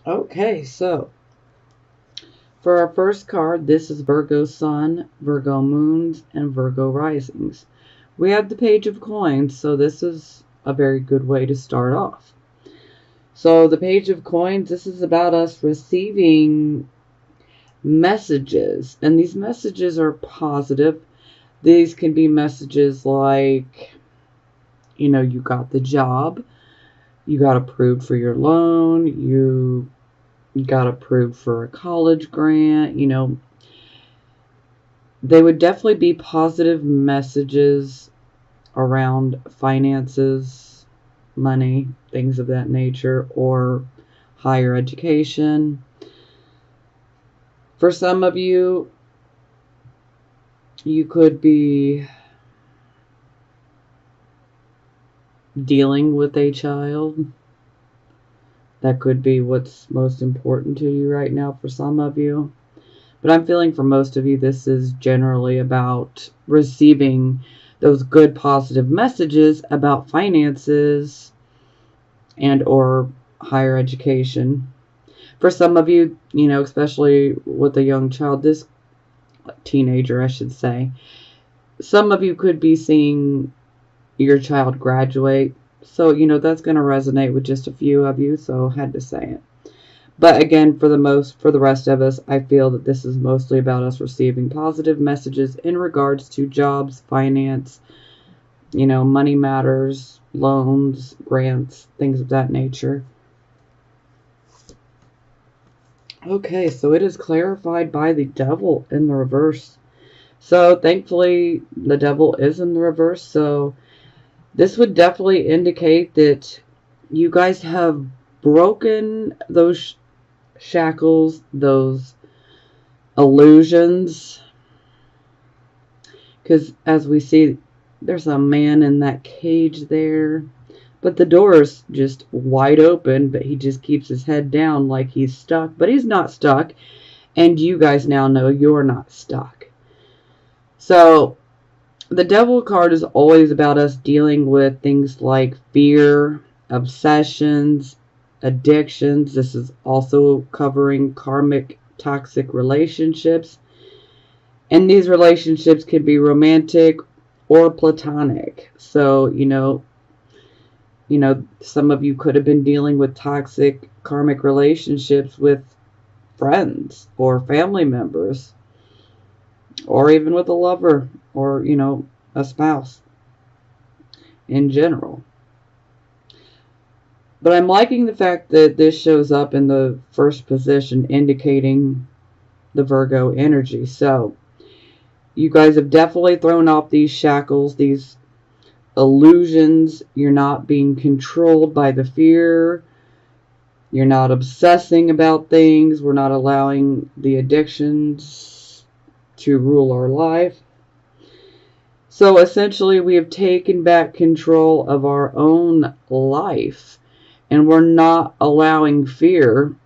Okay, so for our first card, this is Virgo Sun, Virgo Moons, and Virgo Risings. We have the Page of Coins, so this is a very good way to start off. So the Page of Coins, this is about us receiving messages, and these messages are positive. These can be messages like, you got the job, you got approved for your loan, you got approved for a college grant. They would definitely be positive messages around finances, money, things of that nature, or higher education. For some of you, you could be dealing with a child. That could be what's most important to you right now for some of you. But I'm feeling for most of you, this is generally about receiving those good positive messages about finances and or higher education. For some of you, especially with a young child, this teenager, I should say, some of you could be seeing your child graduate. So, that's going to resonate with just a few of you, so I had to say it. But again, for the rest of us, I feel that this is mostly about us receiving positive messages in regards to jobs, finance, money matters, loans, grants, things of that nature. Okay, so it is clarified by the devil in the reverse. So thankfully, the devil is in the reverse. So this would definitely indicate that you guys have broken those shackles, those illusions. Because as we see, there's a man in that cage there. But the door is just wide open, but he just keeps his head down like he's stuck. But he's not stuck. And you guys now know you're not stuck. So the devil card is always about us dealing with things like fear, obsessions, addictions. This is also covering karmic toxic relationships. And these relationships can be romantic or platonic. So, some of you could have been dealing with toxic karmic relationships with friends or family members, or even with a lover, or, a spouse in general. But I'm liking the fact that this shows up in the first position, indicating the Virgo energy. So you guys have definitely thrown off these shackles, these illusions. You're not being controlled by the fear. You're not obsessing about things. We're not allowing the addictions to rule our life. So essentially, we have taken back control of our own life, and we're not allowing fear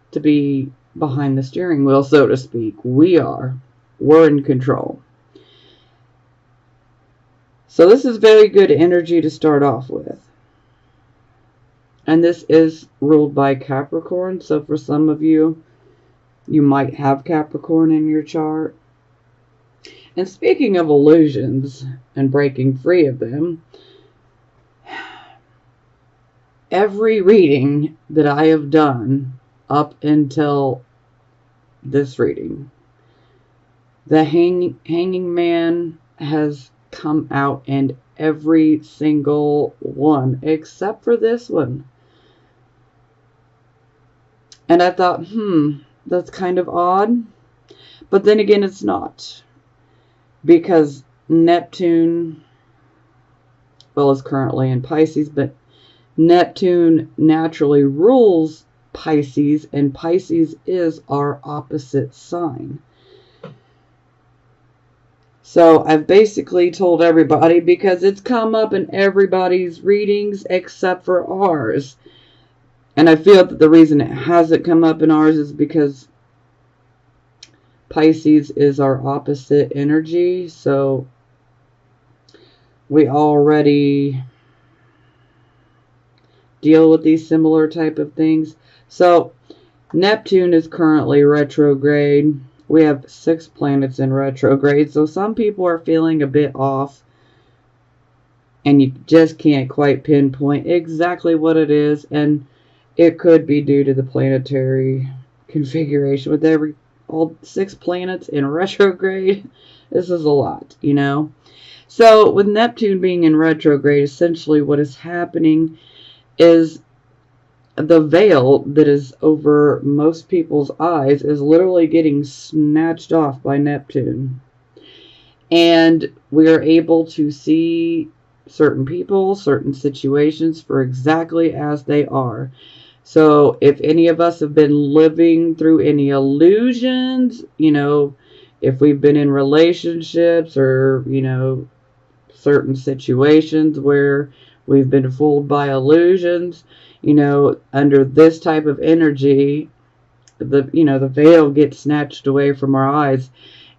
to be behind the steering wheel, so to speak. We're in control. So this is very good energy to start off with. And this is ruled by Capricorn. So for some of you, you might have Capricorn in your chart. And speaking of illusions and breaking free of them, every reading that I have done up until this reading, the hanging man has come out in every single one except for this one. And I thought, that's kind of odd. But then again, it's not. Because Neptune, is currently in Pisces, but Neptune naturally rules Pisces, and Pisces is our opposite sign. So I've basically told everybody, because it's come up in everybody's readings except for ours. And I feel that the reason it hasn't come up in ours is because Pisces is our opposite energy. So we already deal with these similar type of things. So Neptune is currently retrograde. We have 6 planets in retrograde. So some people are feeling a bit off. And you just can't quite pinpoint exactly what it is. And it could be due to the planetary configuration with all 6 planets in retrograde. This is a lot, you know. So with Neptune being in retrograde, essentially what is happening is the veil that is over most people's eyes is literally getting snatched off by Neptune. And we are able to see certain people, certain situations for exactly as they are. So if any of us have been living through any illusions, you know, if we've been in relationships or, you know, certain situations where we've been fooled by illusions, you know, under this type of energy, the veil gets snatched away from our eyes,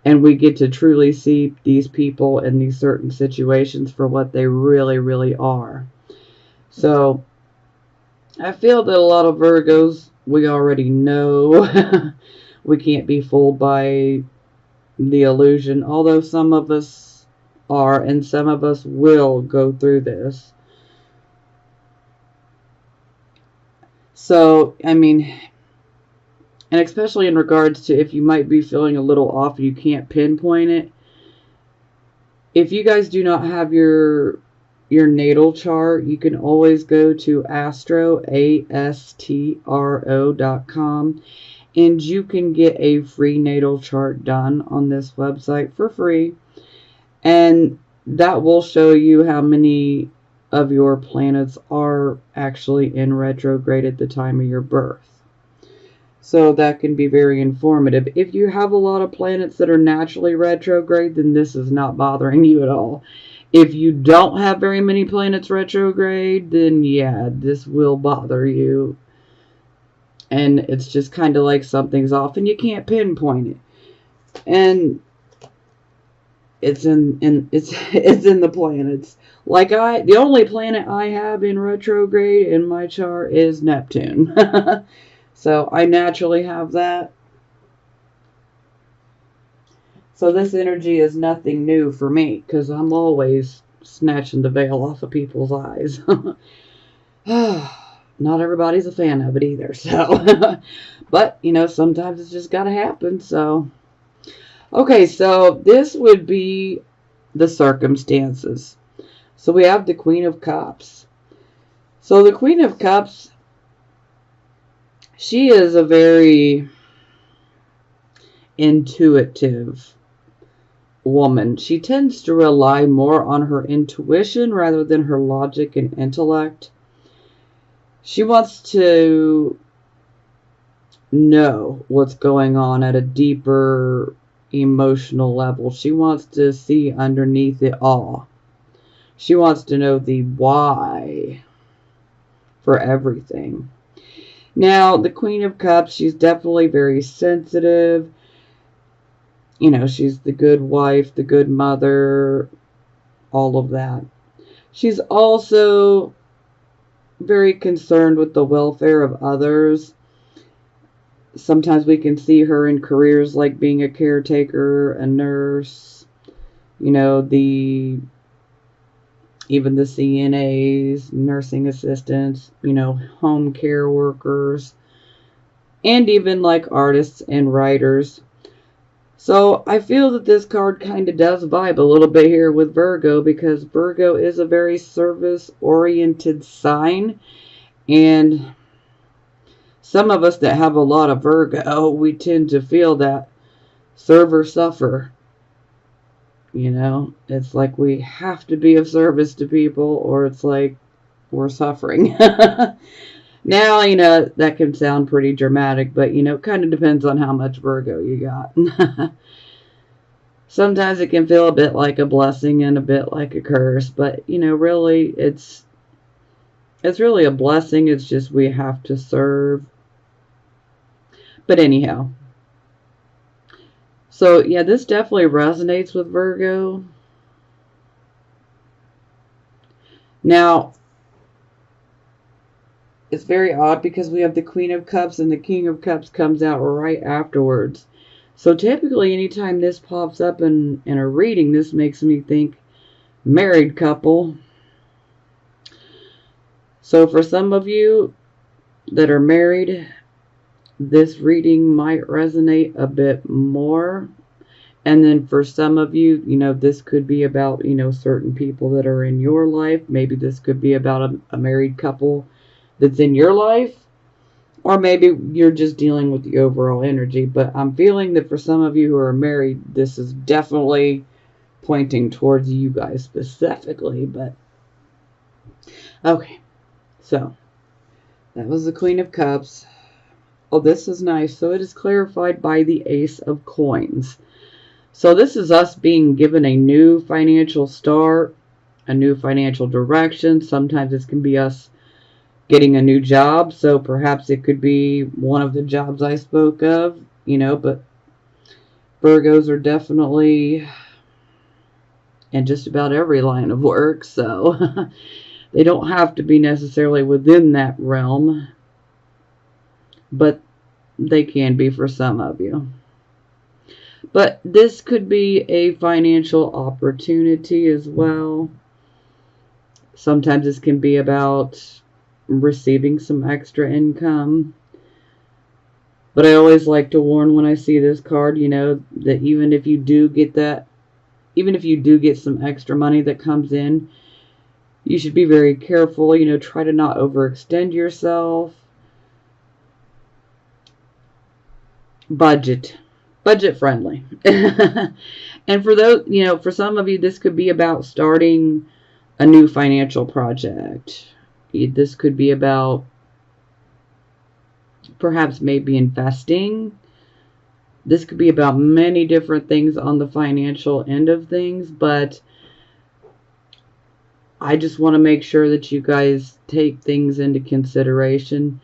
and we get to truly see these people in these certain situations for what they really, really are. So I feel that a lot of Virgos, we already know we can't be fooled by the illusion, although some of us are, and some of us will go through this. So, I mean, and especially in regards to if you might be feeling a little off and you can't pinpoint it, if you guys do not have your natal chart, you can always go to astro.com, and you can get a free natal chart done on this website for free. And that will show you how many of your planets are actually in retrograde at the time of your birth. So that can be very informative. If you have a lot of planets that are naturally retrograde, then this is not bothering you at all. If you don't have very many planets retrograde, then yeah, this will bother you. And it's just kind of like something's off and you can't pinpoint it. And it's in the planets. Like the only planet I have in retrograde in my chart is Neptune. So I naturally have that. So this energy is nothing new for me because I'm always snatching the veil off of people's eyes. Not everybody's a fan of it either. So, but you know, sometimes it's just got to happen. So, okay, so this would be the circumstances. So we have the Queen of Cups. So the Queen of Cups, she is a very intuitive woman. She tends to rely more on her intuition rather than her logic and intellect. She wants to know what's going on at a deeper emotional level. She wants to see underneath it all. She wants to know the why for everything. Now, the Queen of Cups, she's definitely very sensitive. You know, she's the good wife, the good mother, all of that. She's also very concerned with the welfare of others. Sometimes we can see her in careers like being a caretaker, a nurse, you know, even the CNAs, nursing assistants, you know, home care workers, and even like artists and writers. So I feel that this card kind of does vibe a little bit here with Virgo, because Virgo is a very service-oriented sign. And some of us that have a lot of Virgo, we tend to feel that serve or suffer. You know, it's like we have to be of service to people, or it's like we're suffering. Now, you know, that can sound pretty dramatic, but, you know, it kind of depends on how much Virgo you got. Sometimes it can feel a bit like a blessing and a bit like a curse, but, you know, really, it's really a blessing. It's just we have to serve. But anyhow. So, yeah, this definitely resonates with Virgo. Now, it's very odd because we have the Queen of Cups and the King of Cups comes out right afterwards. So typically anytime this pops up in a reading, this makes me think married couple. So for some of you that are married, this reading might resonate a bit more. And then for some of you, this could be about, certain people that are in your life. Maybe this could be about a married couple that's in your life. Or maybe you're just dealing with the overall energy. But I'm feeling that for some of you who are married, this is definitely pointing towards you guys specifically. But okay, so that was the Queen of Cups. Oh, this is nice. So it is clarified by the Ace of Coins. So this is us being given a new financial start, a new financial direction. Sometimes this can be us getting a new job. So perhaps it could be one of the jobs I spoke of, but Virgos are definitely in just about every line of work. So they don't have to be necessarily within that realm, but they can be for some of you. But this could be a financial opportunity as well. Sometimes this can be about receiving some extra income. But I always like to warn when I see this card, that even if you do get some extra money that comes in, you should be very careful. Try to not overextend yourself. Budget friendly. And for those, for some of you, this could be about starting a new financial project. This could be about perhaps maybe investing. This could be about many different things on the financial end of things, but I just want to make sure that you guys take things into consideration.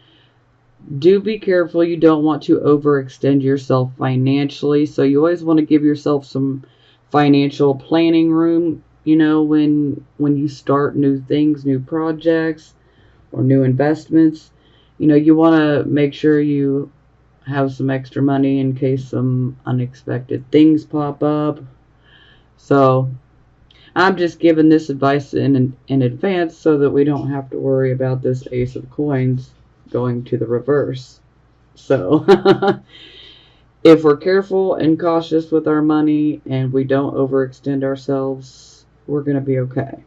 Do be careful. You don't want to overextend yourself financially. So you always want to give yourself some financial planning room, when you start new things, new projects, or new investments. You want to make sure you have some extra money in case some unexpected things pop up. So I'm just giving this advice in advance so that we don't have to worry about this Ace of Coins going to the reverse. So if we're careful and cautious with our money and we don't overextend ourselves, we're going to be okay.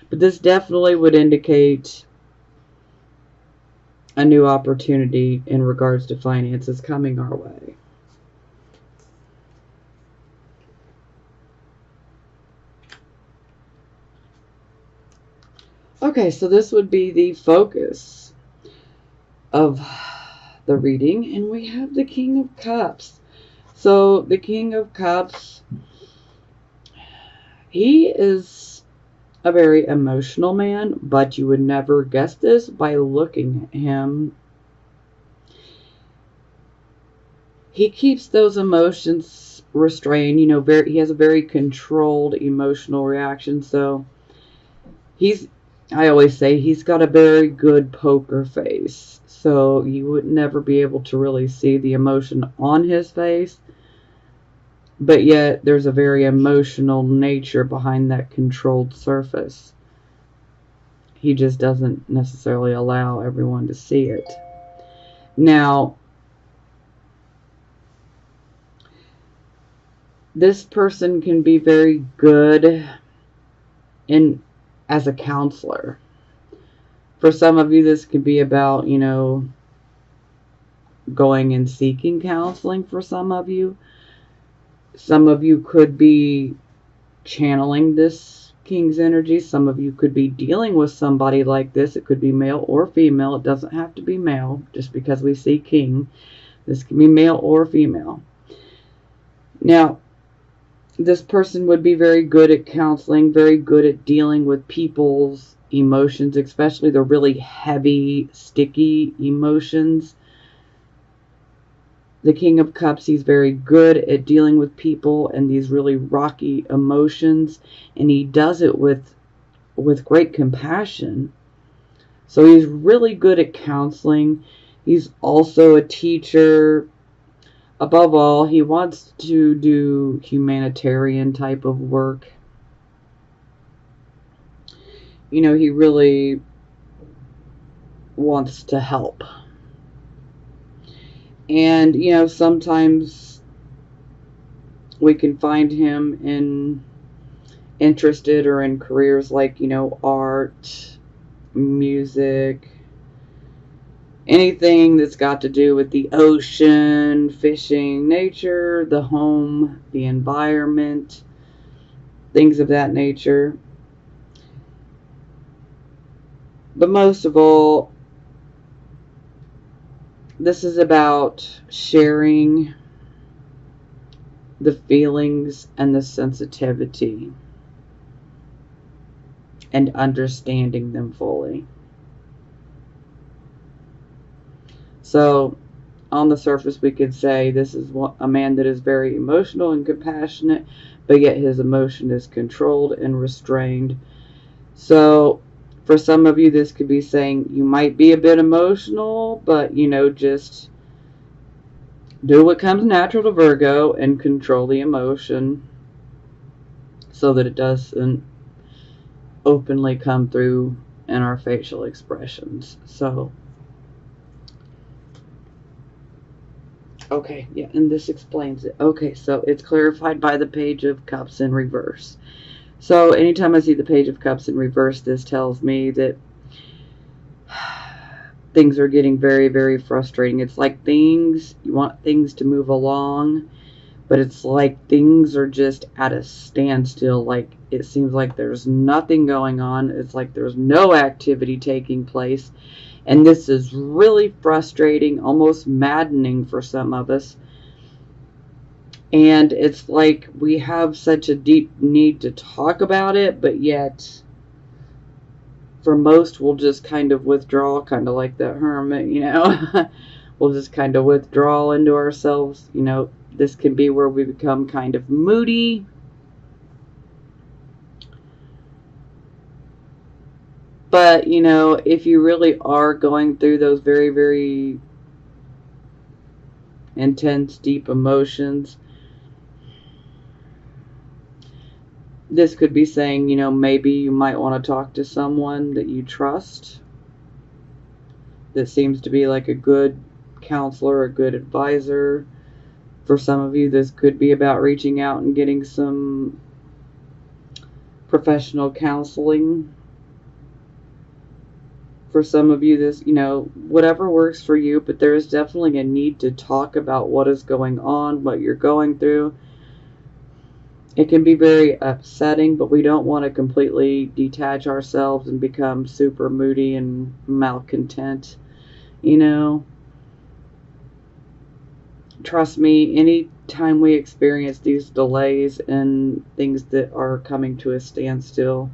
But this definitely would indicate a new opportunity in regards to finances coming our way. Okay, so this would be the focus of the reading, and we have the King of Cups. So the King of Cups, he is a very emotional man, but you would never guess this by looking at him. He keeps those emotions restrained. He has a very controlled emotional reaction. So I always say he's got a very good poker face. So you would never be able to really see the emotion on his face. But yet there's a very emotional nature behind that controlled surface. He just doesn't necessarily allow everyone to see it. Now, this person can be very good as a counselor. For some of you, this could be about, going and seeking counseling for some of you. Some of you could be channeling this King's energy. Some of you could be dealing with somebody like this. It could be male or female. It doesn't have to be male just because we see King. This can be male or female. Now, this person would be very good at counseling, very good at dealing with people's emotions, especially the really heavy, sticky emotions. The King of Cups, he's very good at dealing with people and these really rocky emotions, and he does it with great compassion. So he's really good at counseling. He's also a teacher. Above all, he wants to do humanitarian type of work. You know, he really wants to help. And, you know, sometimes we can find him interested or in careers like, you know, art, music, anything that's got to do with the ocean, fishing, nature, the home, the environment, things of that nature. But most of all, this is about sharing the feelings and the sensitivity and understanding them fully. So, on the surface, we could say this is a man that is very emotional and compassionate, but yet his emotion is controlled and restrained. So, for some of you, this could be saying you might be a bit emotional, but, you know, just do what comes natural to Virgo and control the emotion so that it doesn't openly come through in our facial expressions. So, okay, yeah, and this explains it. Okay, so it's clarified by the Page of Cups in reverse. So anytime I see the Page of Cups in reverse, this tells me that things are getting very, very frustrating. It's like you want things to move along, but it's like things are just at a standstill. Like it seems like there's nothing going on. It's like there's no activity taking place. And this is really frustrating, almost maddening for some of us. And it's like we have such a deep need to talk about it, but yet for most we'll just kind of withdraw, kind of like the hermit, you know. We'll just kind of withdraw into ourselves. You know, this can be where we become kind of moody. But, you know, if you really are going through those very, very intense, deep emotions, this could be saying, you know, maybe you might want to talk to someone that you trust, that seems to be like a good counselor, a good advisor. For some of you, this could be about reaching out and getting some professional counseling. For some of you, this, you know, whatever works for you, but there is definitely a need to talk about what is going on, what you're going through. It can be very upsetting, but we don't want to completely detach ourselves and become super moody and malcontent, you know. Trust me, anytime we experience these delays and things that are coming to a standstill,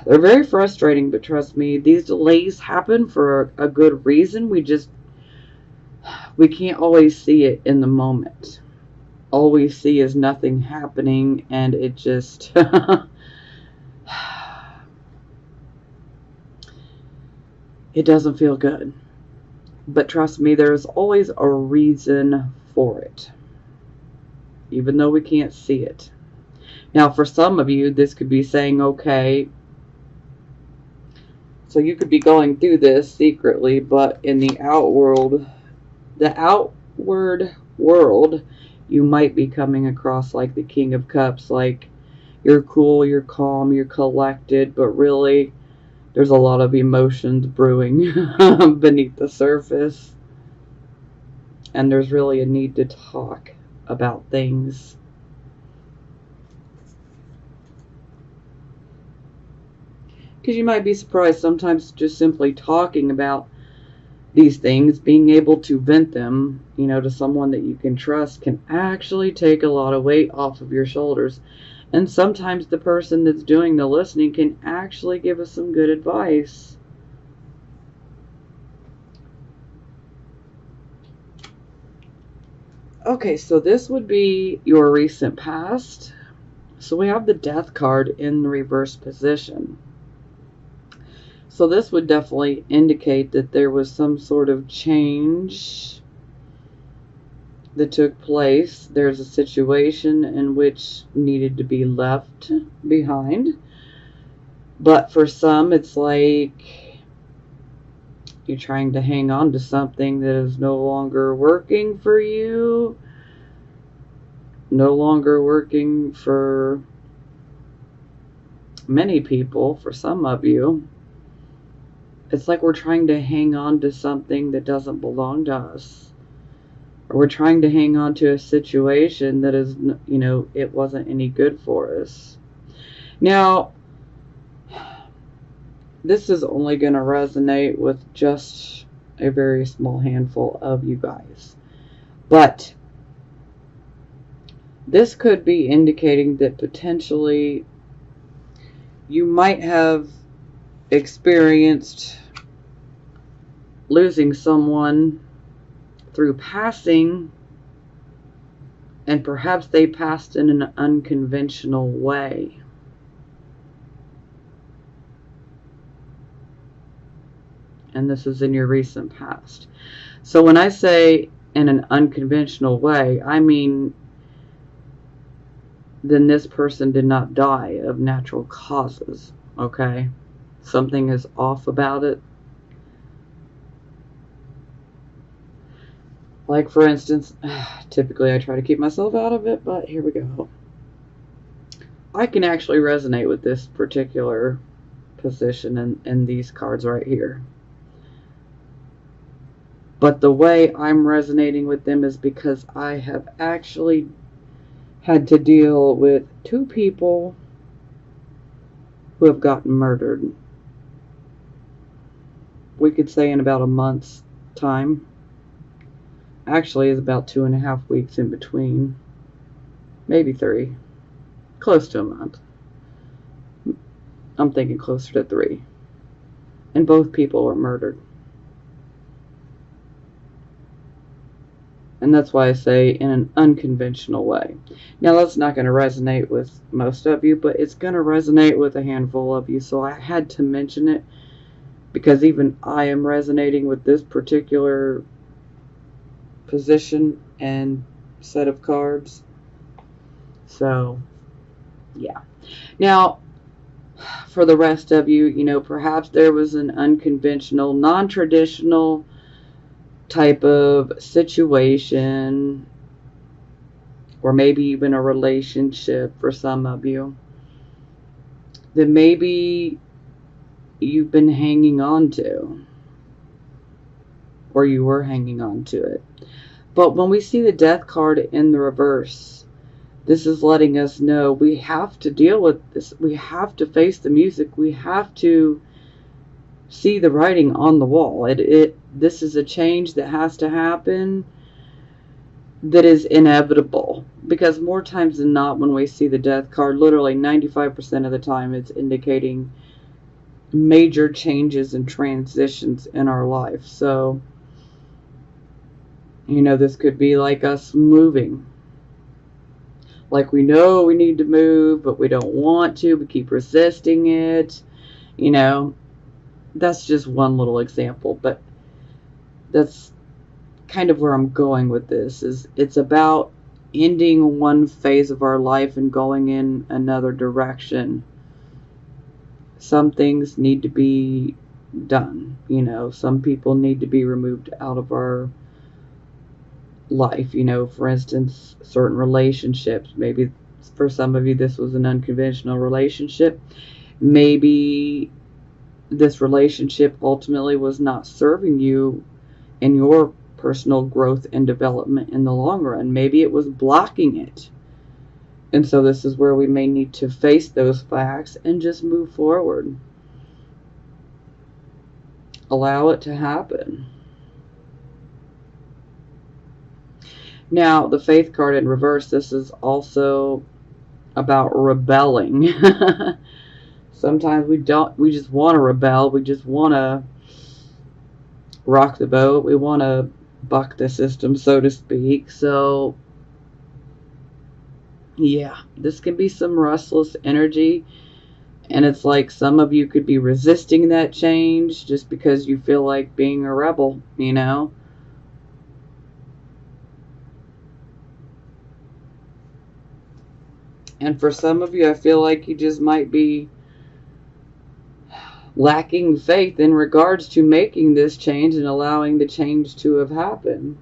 they're very frustrating, but trust me, these delays happen for a good reason. We can't always see it in the moment. All we see is nothing happening, and it just it doesn't feel good. But trust me, there's always a reason for it, even though we can't see it. Now, for some of you, this could be saying, okay, so you could be going through this secretly, but in the outward world, you might be coming across like the King of Cups, like you're cool, you're calm, you're collected, but really there's a lot of emotions brewing beneath the surface. And there's really a need to talk about things. Because you might be surprised, sometimes just simply talking about these things, being able to vent them, you know, to someone that you can trust, can actually take a lot of weight off of your shoulders. And sometimes the person that's doing the listening can actually give us some good advice. Okay, so this would be your recent past. So we have the Death card in the reverse position. So this would definitely indicate that there was some sort of change that took place. There's a situation in which needed to be left behind. But for some, it's like you're trying to hang on to something that is no longer working for you, no longer working for many people, for some of you. It's like we're trying to hang on to something that doesn't belong to us. Or we're trying to hang on to a situation that is, it wasn't any good for us. Now, this is only going to resonate with just a very small handful of you guys. But this could be indicating that potentially you might have experienced losing someone through passing, and perhaps they passed in an unconventional way. And this is in your recent past. So when I say in an unconventional way, I mean then this person did not die of natural causes, okay? Something is off about it. Like, for instance, typically I try to keep myself out of it, but here we go. I can actually resonate with this particular position in these cards right here. But the way I'm resonating with them is because I have actually had to deal with two people who have gotten murdered. We could say in about a month's time. Actually, it's about 2.5 weeks in between. Maybe 3. Close to a month. I'm thinking closer to 3. And both people were murdered. And that's why I say in an unconventional way. Now, that's not going to resonate with most of you, but it's going to resonate with a handful of you. So I had to mention it because even I am resonating with this particular position and set of cards. So, yeah. Now, for the rest of you, perhaps there was an unconventional, non-traditional type of situation, or maybe even a relationship for some of you, that maybe you've been hanging on to, or you were hanging on to it. But when we see the Death card in the reverse, this is letting us know we have to deal with this. We have to face the music. We have to see the writing on the wall. This is a change that has to happen, that is inevitable. Because more times than not, when we see the Death card, literally 95% of the time, it's indicating major changes and transitions in our life. So, this could be like us moving. Like, we know we need to move, but we don't want to. We keep resisting it. That's just one little example, but that's kind of where I'm going with this. Is it's about ending one phase of our life and going in another direction. Some things need to be done. Some people need to be removed out of our life. For instance, certain relationships. Maybe for some of you this was an unconventional relationship. Maybe this relationship ultimately was not serving you in your personal growth and development in the long run. Maybe it was blocking it. And so this is where we may need to face those facts and just move forward. Allow it to happen. Now, the Faith card in reverse, this is also about rebelling. Sometimes we just want to rebel. We just want to rock the boat. We want to buck the system, so to speak. So, yeah, this can be some restless energy. And it's like some of you could be resisting that change just because you feel like being a rebel, you know? And for some of you, I feel like you just might be lacking faith in regards to making this change and allowing the change to have happened.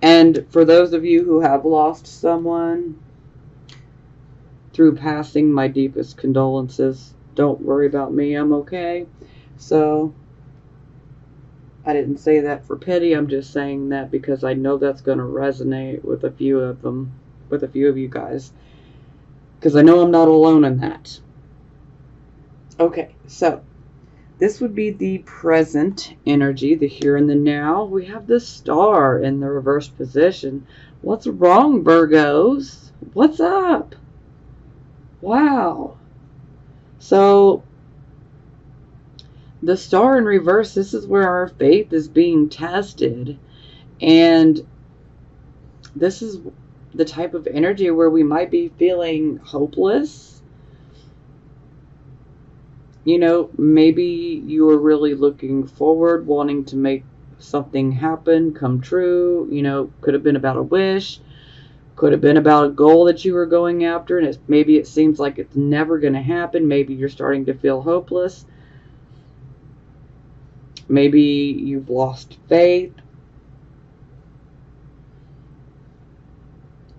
And for those of you who have lost someone through passing, my deepest condolences. Don't worry about me, I'm okay. So, I didn't say that for pity, I'm just saying that because I know that's going to resonate with a few of them, with a few of you guys. Because I know I'm not alone in that. Okay, so this would be the present energy, the here and the now. We have the star in the reverse position. What's wrong, Virgos? What's up? Wow. So, the star in reverse, this is where our faith is being tested. And this is the type of energy where we might be feeling hopeless. You know, maybe you are really looking forward, wanting to make something happen, come true. You know, could have been about a wish, could have been about a goal that you were going after, and maybe it seems like it's never going to happen. Maybe you're starting to feel hopeless. Maybe you've lost faith.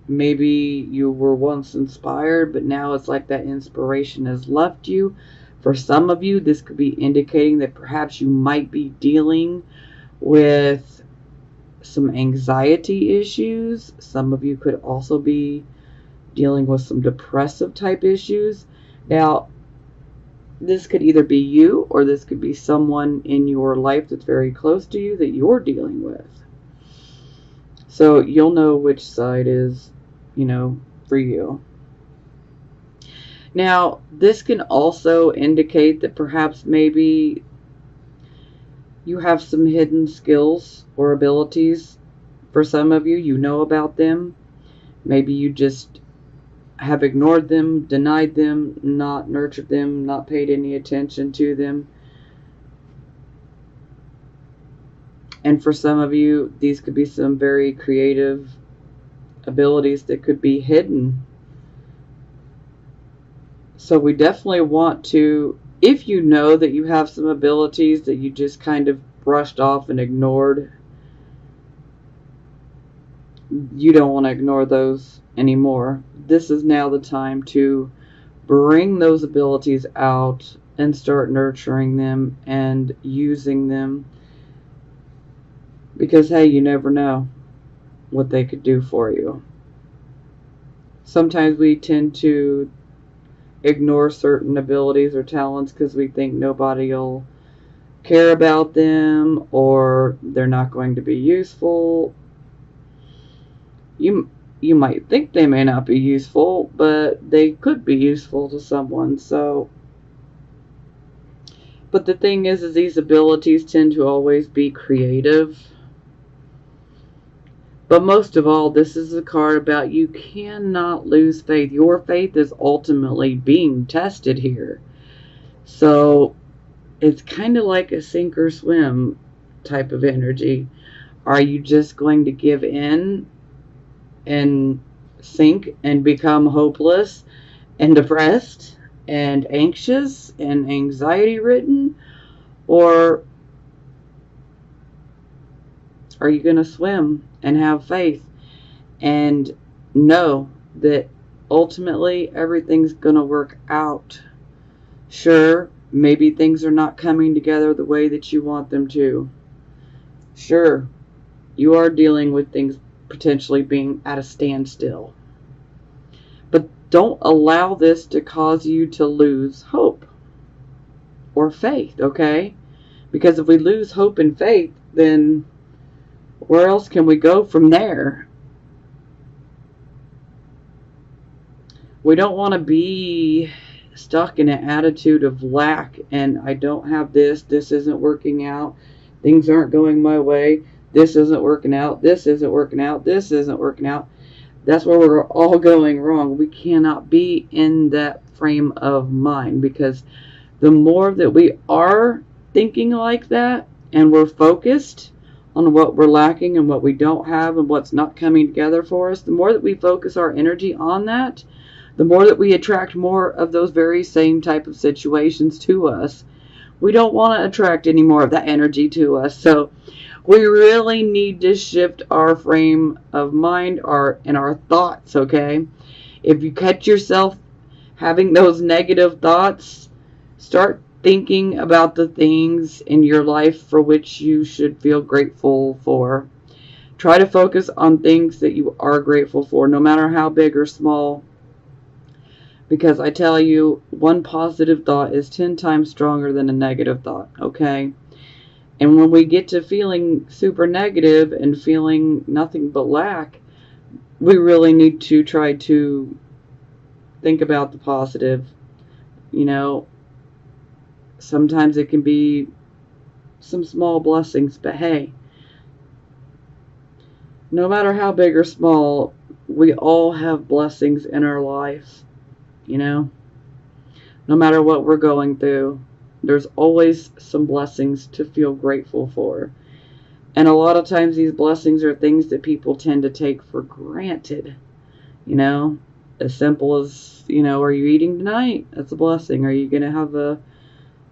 Maybe you were once inspired, but now it's like that inspiration has left you. For some of you, this could be indicating that perhaps you might be dealing with some anxiety issues. Some of you could also be dealing with some depressive type issues. Now, this could either be you or this could be someone in your life that's very close to you that you're dealing with. So you'll know which side is, you know, for you. Now, this can also indicate that perhaps maybe you have some hidden skills or abilities. For some of you, you know about them. Maybe you just have ignored them, denied them, not nurtured them, not paid any attention to them. And for some of you, these could be some very creative abilities that could be hidden. So we definitely want to, if you know that you have some abilities that you just kind of brushed off and ignored, you don't want to ignore those anymore. This is now the time to bring those abilities out and start nurturing them and using them. Because, hey, you never know what they could do for you. Sometimes we tend to ignore certain abilities or talents because we think nobody will care about them or they're not going to be useful. You might think they may not be useful, but they could be useful to someone. So, but the thing is these abilities tend to always be creative. But most of all, this is a card about you cannot lose faith. Your faith is ultimately being tested here. So it's kind of like a sink or swim type of energy. Are you just going to give in and sink and become hopeless and depressed and anxious and anxiety ridden? Or are you going to swim and have faith and know that ultimately everything's going to work out? Sure, maybe things are not coming together the way that you want them to. Sure, you are dealing with things potentially being at a standstill. But don't allow this to cause you to lose hope or faith, okay? Because if we lose hope and faith, then where else can we go from there? We don't want to be stuck in an attitude of lack and I don't have this isn't working out, things aren't going my way, this isn't working out, this isn't working out, this isn't working out. That's where we're all going wrong. We cannot be in that frame of mind, because the more that we are thinking like that and we're focused on what we're lacking and what we don't have and what's not coming together for us, the more that we focus our energy on that, the more that we attract more of those very same type of situations to us. We don't want to attract any more of that energy to us. So we really need to shift our frame of mind and our thoughts, okay? If you catch yourself having those negative thoughts, start thinking about the things in your life for which you should feel grateful for. Try to focus on things that you are grateful for, no matter how big or small. Because I tell you, one positive thought is 10 times stronger than a negative thought, okay? And when we get to feeling super negative and feeling nothing but lack, we really need to try to think about the positive. You know, sometimes it can be some small blessings, but hey, no matter how big or small, we all have blessings in our life, you know? No matter what we're going through, there's always some blessings to feel grateful for. And a lot of times these blessings are things that people tend to take for granted, you know? As simple as, you know, are you eating tonight? That's a blessing. Are you going to have a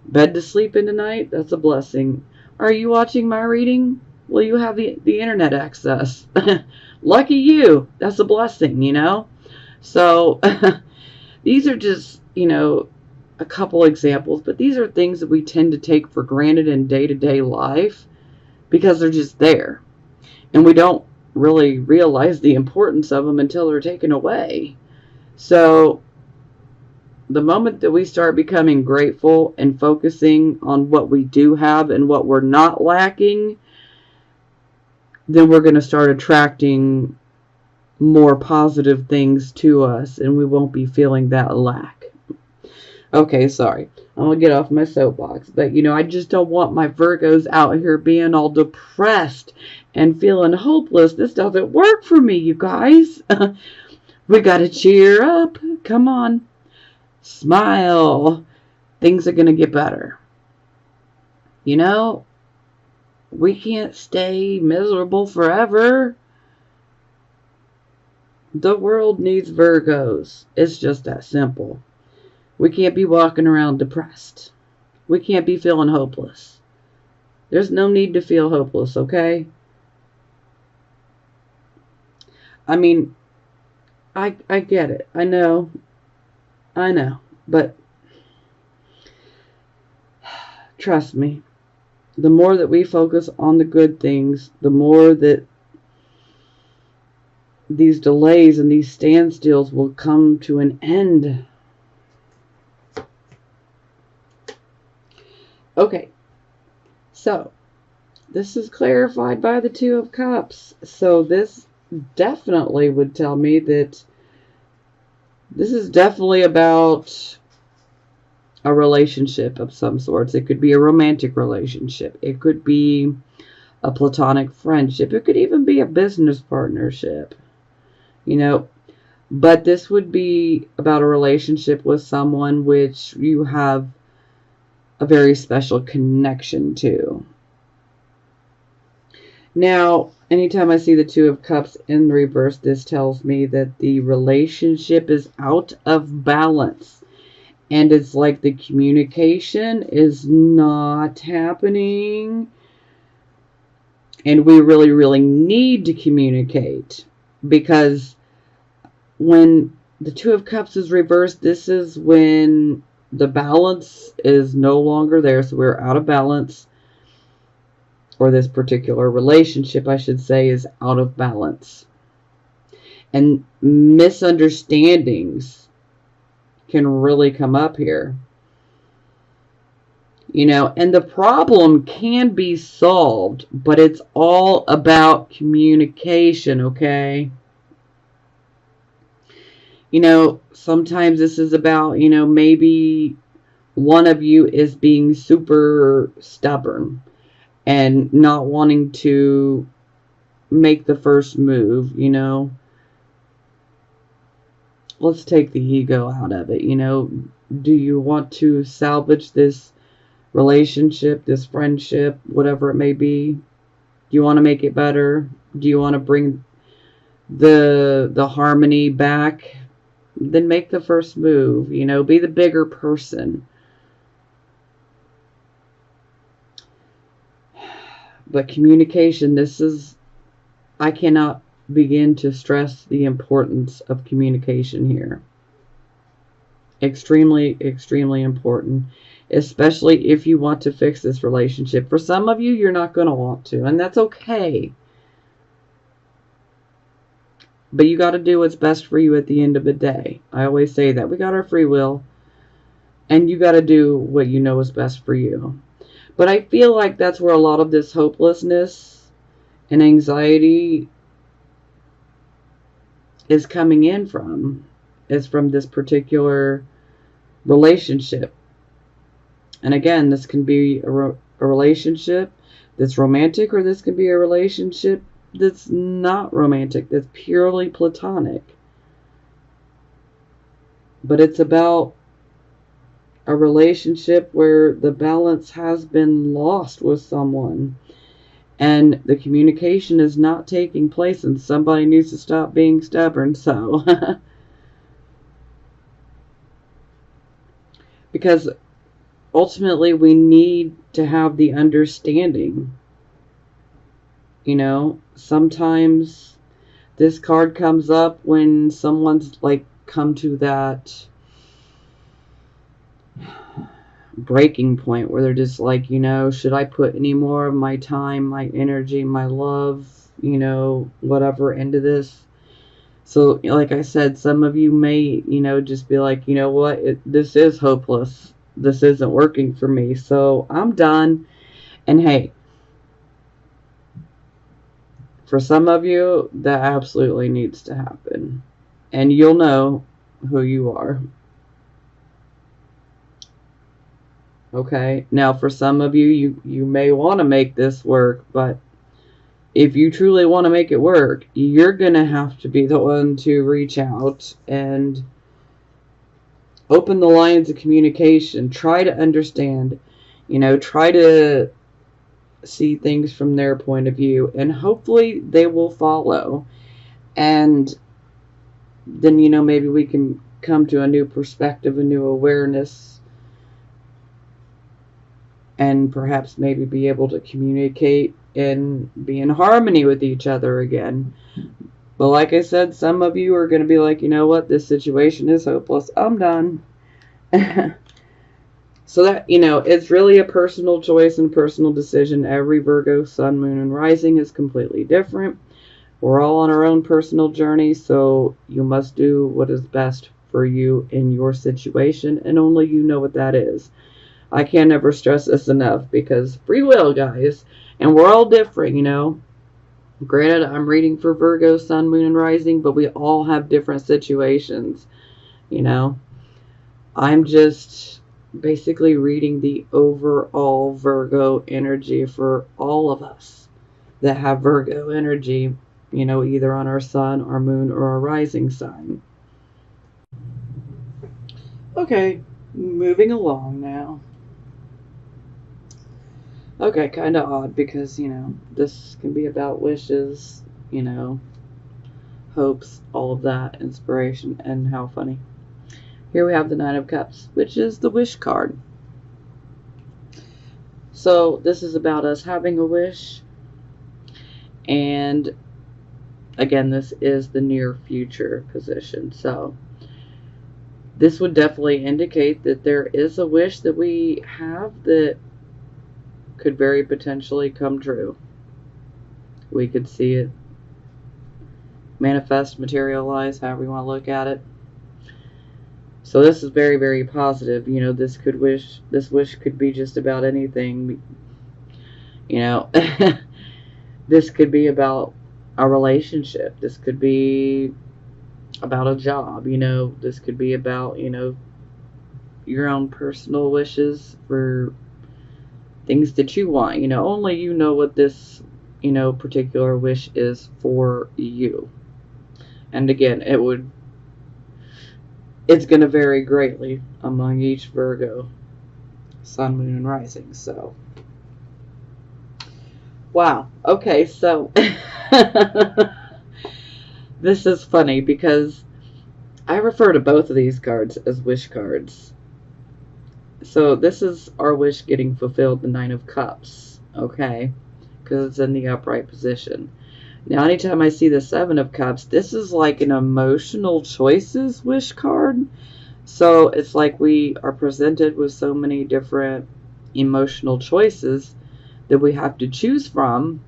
bed to sleep in tonight? That's a blessing. Are you watching my reading? Well, you have the internet access. Lucky you. That's a blessing, you know? So these are just, you know, a couple examples, but these are things that we tend to take for granted in day-to-day life because they're just there. And we don't really realize the importance of them until they're taken away. So the moment that we start becoming grateful and focusing on what we do have and what we're not lacking, then we're going to start attracting more positive things to us, and we won't be feeling that lack. Okay, sorry. I'm going to get off my soapbox. But, you know, I just don't want my Virgos out here being all depressed and feeling hopeless. This doesn't work for me, you guys. We got to cheer up. Come on. Smile. Things are going to get better. You know, we can't stay miserable forever. The world needs Virgos. It's just that simple. We can't be walking around depressed. We can't be feeling hopeless. There's no need to feel hopeless, okay? I mean, I get it. I know. But trust me, the more that we focus on the good things, the more that these delays and these standstills will come to an end. Okay, so this is clarified by the Two of Cups. So this definitely would tell me that this is definitely about a relationship of some sorts. It could be a romantic relationship. It could be a platonic friendship. It could even be a business partnership. You know, but this would be about a relationship with someone which you have a very special connection to. Now, anytime I see the Two of Cups in reverse, this tells me that the relationship is out of balance. And it's like the communication is not happening. And we really, really need to communicate. Because when the Two of Cups is reversed, this is when the balance is no longer there. So we're out of balance. Or this particular relationship, I should say, is out of balance. And misunderstandings can really come up here. You know, and the problem can be solved, but it's all about communication, okay? You know, sometimes this is about, you know, maybe one of you is being super stubborn and not wanting to make the first move, you know. let's take the ego out of it. Do you want to salvage this relationship, this friendship, whatever it may be? Do you want to make it better? Do you want to bring the harmony back? Then make the first move. Be the bigger person. But communication, I cannot begin to stress the importance of communication here. Extremely, extremely important, especially if you want to fix this relationship. For some of you, you're not going to want to, and that's okay. But you got to do what's best for you at the end of the day. I always say that. We got our free will, and you got to do what you know is best for you. But I feel like that's where a lot of this hopelessness and anxiety is coming in from. Is from this particular relationship. And again, this can be a relationship that's romantic, or this can be a relationship that's not romantic, that's purely platonic. But it's about a relationship where the balance has been lost with someone, and the communication is not taking place, and somebody needs to stop being stubborn. So because ultimately we need to have the understanding. Sometimes this card comes up when someone's like come to that breaking point where they're just like, should I put any more of my time, my energy, my love, whatever into this? So like I said, some of you may, just be like, you know what, this is hopeless. This isn't working for me, so I'm done. And hey, for some of you, that absolutely needs to happen. And you'll know who you are. Okay? Now, for some of you, you may want to make this work, but if you truly want to make it work, you're going to have to be the one to reach out and open the lines of communication. Try to understand, try to see things from their point of view, and hopefully they will follow. And then, maybe we can come to a new perspective, a new awareness, and perhaps maybe be able to communicate and be in harmony with each other again. But like I said, some of you are going to be like, you know what, this situation is hopeless. I'm done. So that, it's really a personal choice and personal decision. Every Virgo, sun, moon, and rising is completely different. We're all on our own personal journey, so you must do what is best for you in your situation, and only you know what that is. I can't ever stress this enough, because free will, guys, and we're all different, Granted, I'm reading for Virgo, sun, moon, and rising, but we all have different situations, I'm just basically reading the overall Virgo energy for all of us that have Virgo energy, either on our sun, our moon, or our rising sign. Okay, moving along now. Okay, kind of odd because, this can be about wishes, hopes, all of that, inspiration, and how funny. Here we have the Nine of Cups, which is the wish card. So this is about us having a wish. And again, this is the near future position. So this would definitely indicate that there is a wish that we have that could very potentially come true. We could see it manifest, materialize, however you want to look at it. So this is very, very positive. This wish could be just about anything. This could be about a relationship. This could be about a job. This could be about, your own personal wishes for things that you want. Only you know what this, particular wish is for you. And again, it would it's going to vary greatly among each Virgo, Sun, Moon, and Rising. So, wow. Okay, so this is funny because I refer to both of these cards as wish cards. So this is our wish getting fulfilled, the Nine of Cups, okay? Because it's in the upright position. Now, anytime I see the Seven of Cups, this is like an emotional choices wish card. So it's like we are presented with so many different emotional choices that we have to choose from.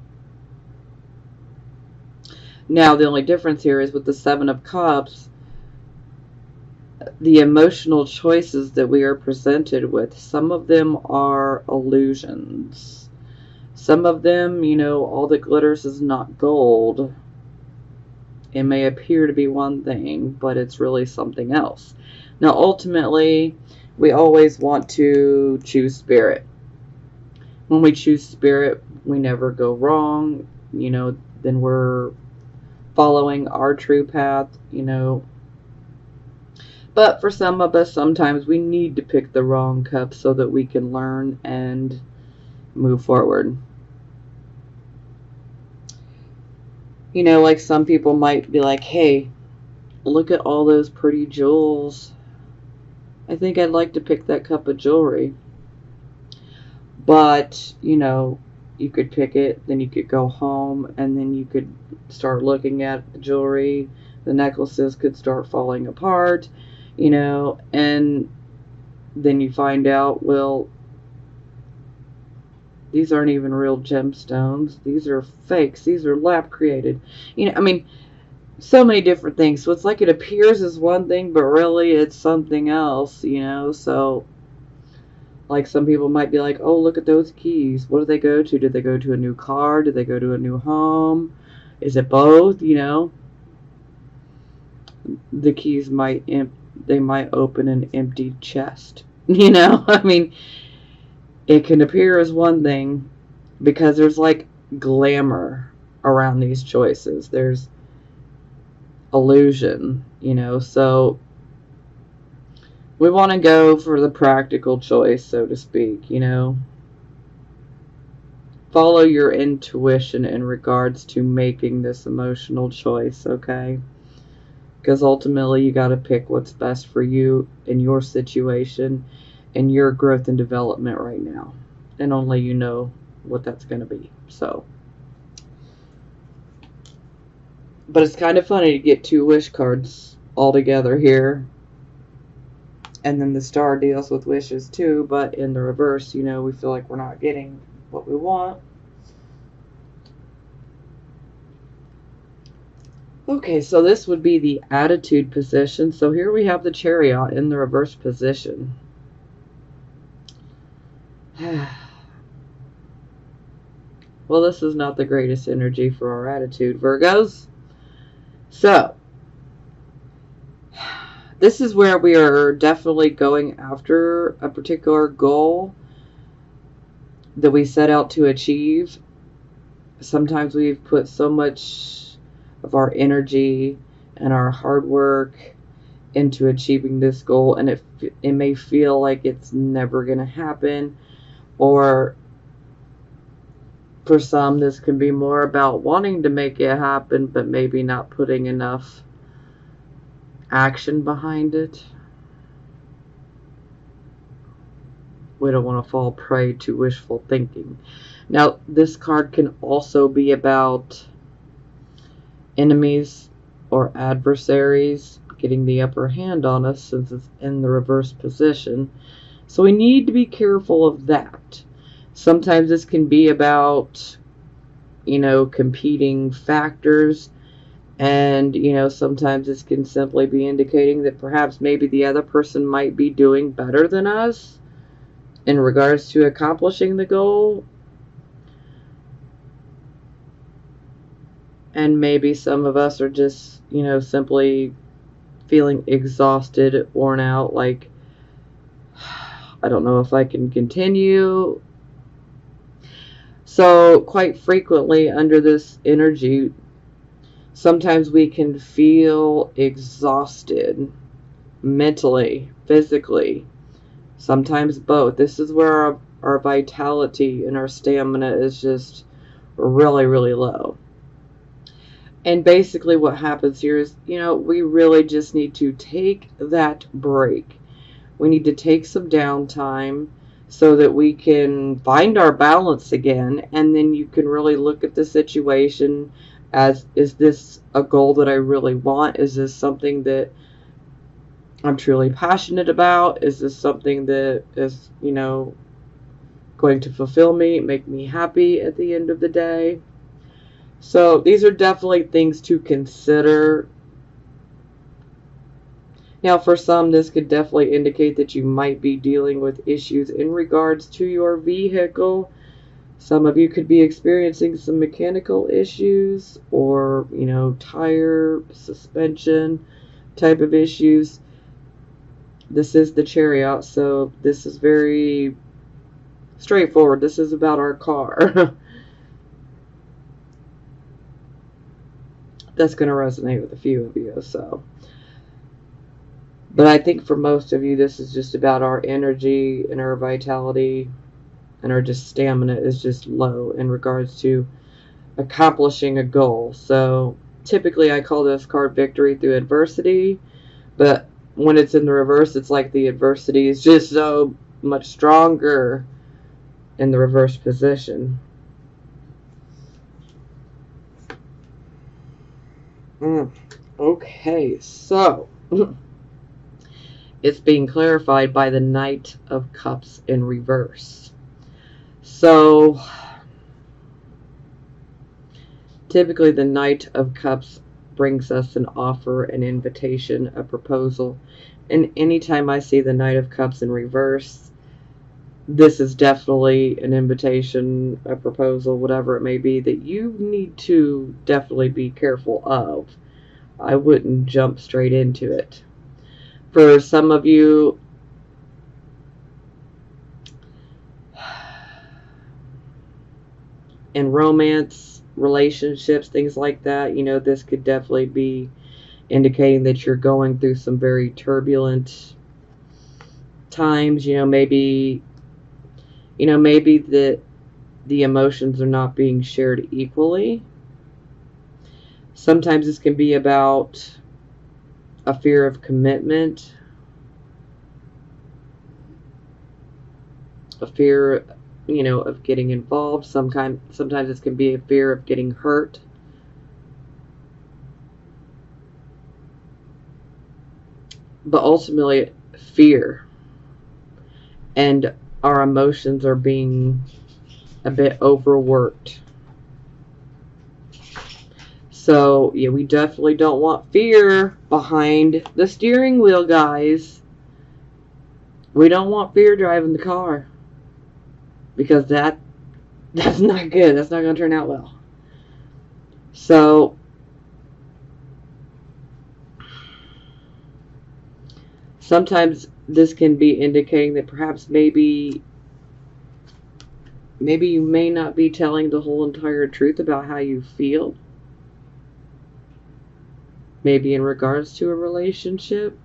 Now, the only difference here is with the Seven of Cups, the emotional choices that we are presented with, some of them are illusions. Some of them, all that glitters is not gold. It may appear to be one thing, but it's really something else. Now, ultimately, we always want to choose spirit. When we choose spirit, we never go wrong. Then we're following our true path, But for some of us, sometimes we need to pick the wrong cup so that we can learn and move forward. Like some people might be like, hey, look at all those pretty jewels. I think I'd like to pick that cup of jewelry. But, you could pick it, then you could go home, and then you could start looking at the jewelry. The necklaces could start falling apart, and then you find out, well, these aren't even real gemstones. These are fakes. These are lab created. So many different things. So it's like it appears as one thing, but really it's something else, So, like, some people might be like, oh, look at those keys. What do they go to? Did they go to a new car? Did they go to a new home? Is it both? The keys might open an empty chest. It can appear as one thing because there's like glamour around these choices. There's illusion, so we want to go for the practical choice, so to speak, Follow your intuition in regards to making this emotional choice, okay? Because ultimately you got to pick what's best for you in your situation and your growth and development right now. And only you know what that's going to be. So, but it's kind of funny to get two wish cards all together here. And then the star deals with wishes too, but in the reverse, we feel like we're not getting what we want. Okay, so this would be the attitude position. So here we have the Chariot in the reverse position. Well, this is not the greatest energy for our attitude, Virgos. So, this is where we are definitely going after a particular goal that we set out to achieve. Sometimes we've put so much of our energy and our hard work into achieving this goal, and it may feel like it's never going to happen, or for some this can be more about wanting to make it happen but maybe not putting enough action behind it. We don't want to fall prey to wishful thinking. Now, this card can also be about enemies or adversaries getting the upper hand on us since it's in the reverse position. So we need to be careful of that. Sometimes this can be about, competing factors. And, sometimes this can simply be indicating that perhaps maybe the other person might be doing better than us in regards to accomplishing the goal. And maybe some of us are just, simply feeling exhausted, worn out, like, I don't know if I can continue. So quite frequently under this energy, sometimes we can feel exhausted mentally, physically, sometimes both. This is where our vitality and our stamina is just really, really low. And basically what happens here is, we really just need to take that break. We need to take some downtime so that we can find our balance again. And then you can really look at the situation as, is this a goal that I really want? Is this something that I'm truly passionate about? Is this something that is, going to fulfill me, make me happy at the end of the day? So these are definitely things to consider. Now, for some, this could definitely indicate that you might be dealing with issues in regards to your vehicle. Some of you could be experiencing some mechanical issues or, tire, suspension type of issues. This is the Chariot, so this is very straightforward. This is about our car. That's going to resonate with a few of you, so. But I think for most of you, this is just about our energy and our vitality, and our just stamina is just low in regards to accomplishing a goal. So typically I call this card victory through adversity, but when it's in the reverse, it's like the adversity is just so much stronger in the reverse position. Okay, so it's being clarified by the Knight of Cups in reverse. So typically the Knight of Cups brings us an offer, an invitation, a proposal. And anytime I see the Knight of Cups in reverse, this is definitely an invitation, a proposal, whatever it may be, that you need to definitely be careful of. I wouldn't jump straight into it. For some of you, in romance, relationships, things like that, this could definitely be indicating that you're going through some very turbulent times. Maybe the emotions are not being shared equally. Sometimes this can be about a fear of commitment, a fear, of getting involved. Sometimes this can be a fear of getting hurt. But ultimately, fear. And our emotions are being a bit overworked. So, yeah, we definitely don't want fear behind the steering wheel, guys. We don't want fear driving the car. Because that's not good. That's not going to turn out well. So, sometimes this can be indicating that perhaps maybe you may not be telling the whole entire truth about how you feel. Maybe in regards to a relationship.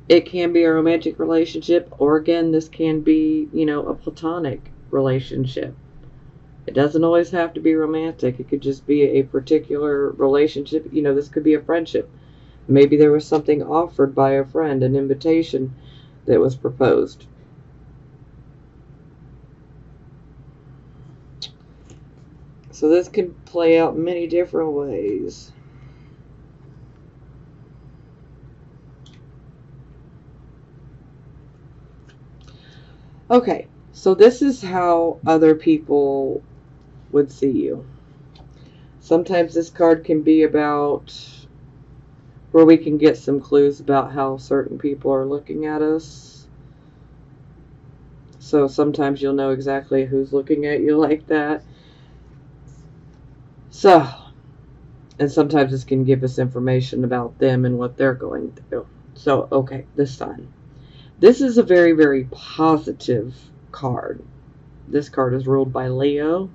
It can be a romantic relationship, or again, this can be, a platonic relationship. It doesn't always have to be romantic. It could just be a particular relationship. This could be a friendship. Maybe there was something offered by a friend, an invitation that was proposed. So this can play out many different ways. Okay, so this is how other people would see you. Sometimes this card can be about where we can get some clues about how certain people are looking at us. So sometimes you'll know exactly who's looking at you like that. So, and sometimes this can give us information about them and what they're going through. So, okay, this time. This is a very, very positive card. This card is ruled by Leo.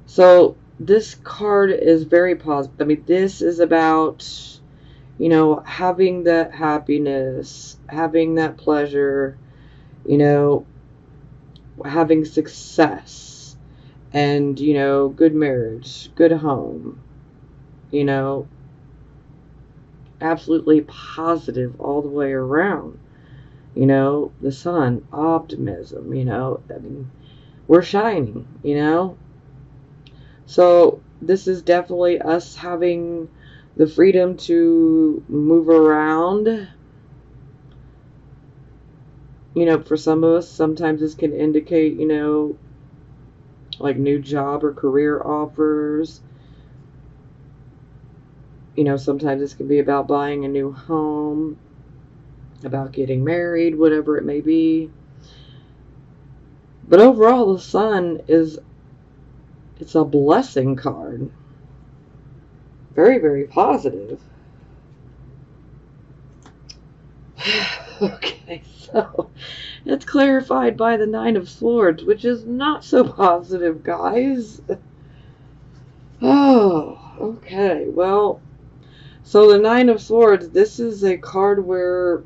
So this card is very positive. I mean, this is about, you know, having that happiness, having that pleasure, you know, having success, and, you know, good marriage, good home, you know, absolutely positive all the way around. You know, the sun, optimism, you know, I mean, we're shining, you know. So this is definitely us having the freedom to move around. You know, for some of us, sometimes this can indicate, you know, like new job or career offers. You know, sometimes this can be about buying a new home, about getting married, whatever it may be. But overall, the sun is, it's a blessing card. Very, very positive. Okay, so it's clarified by the Nine of Swords, which is not so positive, guys. Oh, okay. Well, so the Nine of Swords, this is a card where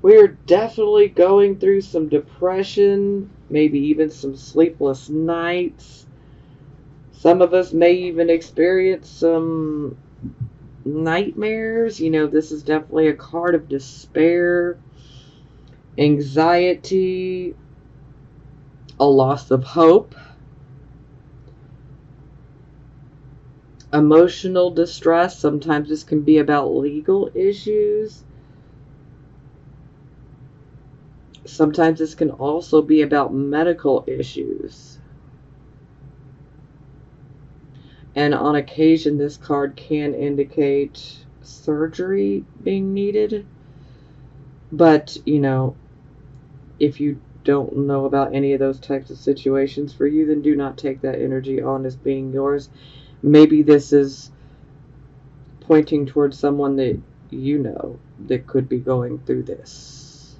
we're definitely going through some depression, maybe even some sleepless nights. Some of us may even experience some nightmares. You know, this is definitely a card of despair, anxiety, a loss of hope, emotional distress. Sometimes this can be about legal issues. Sometimes this can also be about medical issues. And on occasion, this card can indicate surgery being needed. But, you know, if you don't know about any of those types of situations for you, then do not take that energy on as being yours. Maybe this is pointing towards someone that you know that could be going through this.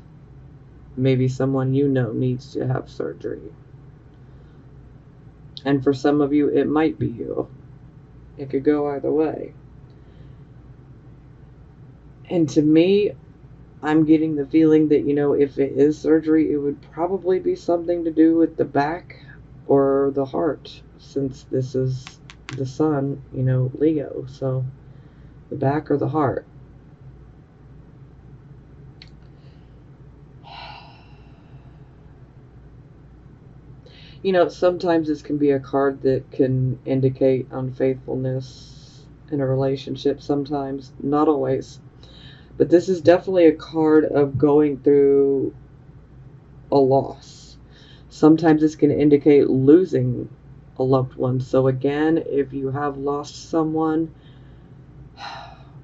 Maybe someone you know needs to have surgery. And for some of you, it might be you. It could go either way. And to me, I'm getting the feeling that, you know, if it is surgery, it would probably be something to do with the back or the heart, since this is the sun, you know, Leo. So the back or the heart. You know, sometimes this can be a card that can indicate unfaithfulness in a relationship. Sometimes, not always. But this is definitely a card of going through a loss. Sometimes this can indicate losing a loved one. So again, if you have lost someone,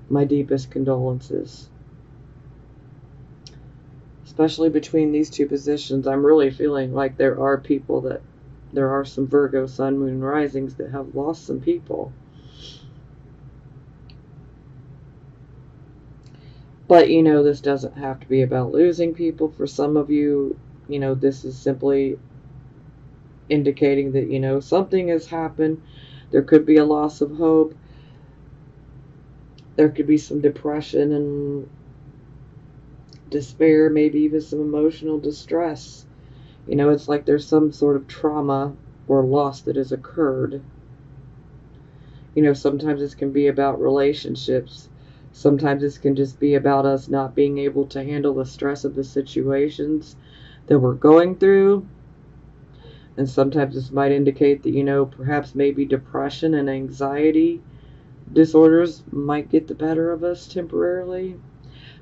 my deepest condolences. Especially between these two positions, I'm really feeling like there are some Virgo sun, moon, risings that have lost some people. But, you know, this doesn't have to be about losing people. For some of you, you know, this is simply indicating that, you know, something has happened. There could be a loss of hope. There could be some depression and despair, maybe even some emotional distress. You know, it's like there's some sort of trauma or loss that has occurred. You know, sometimes this can be about relationships. Sometimes this can just be about us not being able to handle the stress of the situations that we're going through. And sometimes this might indicate that, you know, perhaps maybe depression and anxiety disorders might get the better of us temporarily.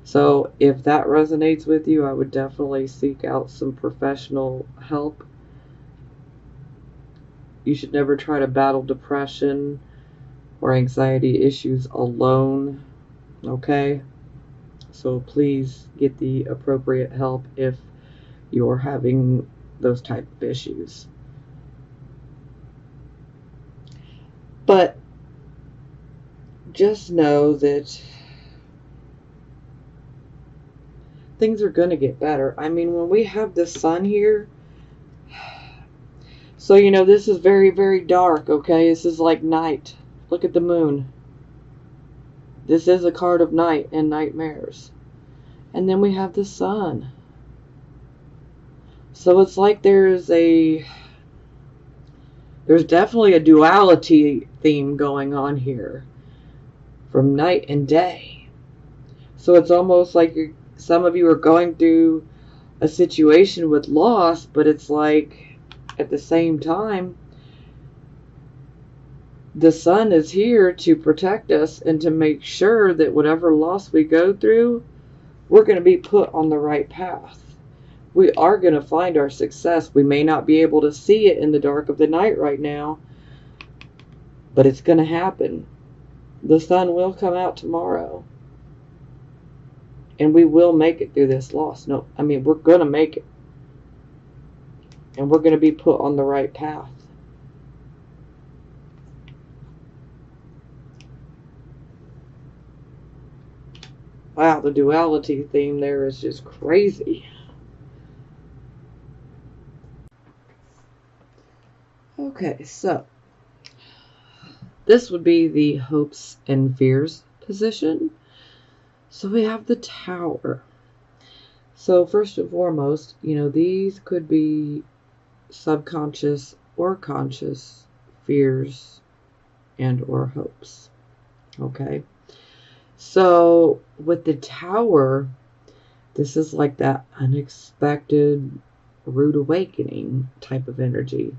So if that resonates with you, I would definitely seek out some professional help. You should never try to battle depression or anxiety issues alone, okay? So please get the appropriate help if you're having those type of issues. But just know that things are going to get better. I mean, when we have the sun here, So, you know, this is very, very dark, okay? This is like night. Look at the moon. This is a card of night and nightmares. And then we have the sun. So it's like there's definitely a duality theme going on here from night and day. So it's almost like some of you are going through a situation with loss, but it's like at the same time, the sun is here to protect us and to make sure that whatever loss we go through, we're going to be put on the right path. We are going to find our success. We may not be able to see it in the dark of the night right now, but it's going to happen. The sun will come out tomorrow. And we will make it through this loss. No, I mean, we're going to make it. And we're going to be put on the right path. Wow, the duality theme there is just crazy. Okay, so this would be the hopes and fears position. So we have the Tower. So first and foremost, you know, these could be subconscious or conscious fears and or hopes. Okay. So with the Tower, this is like that unexpected rude awakening type of energy.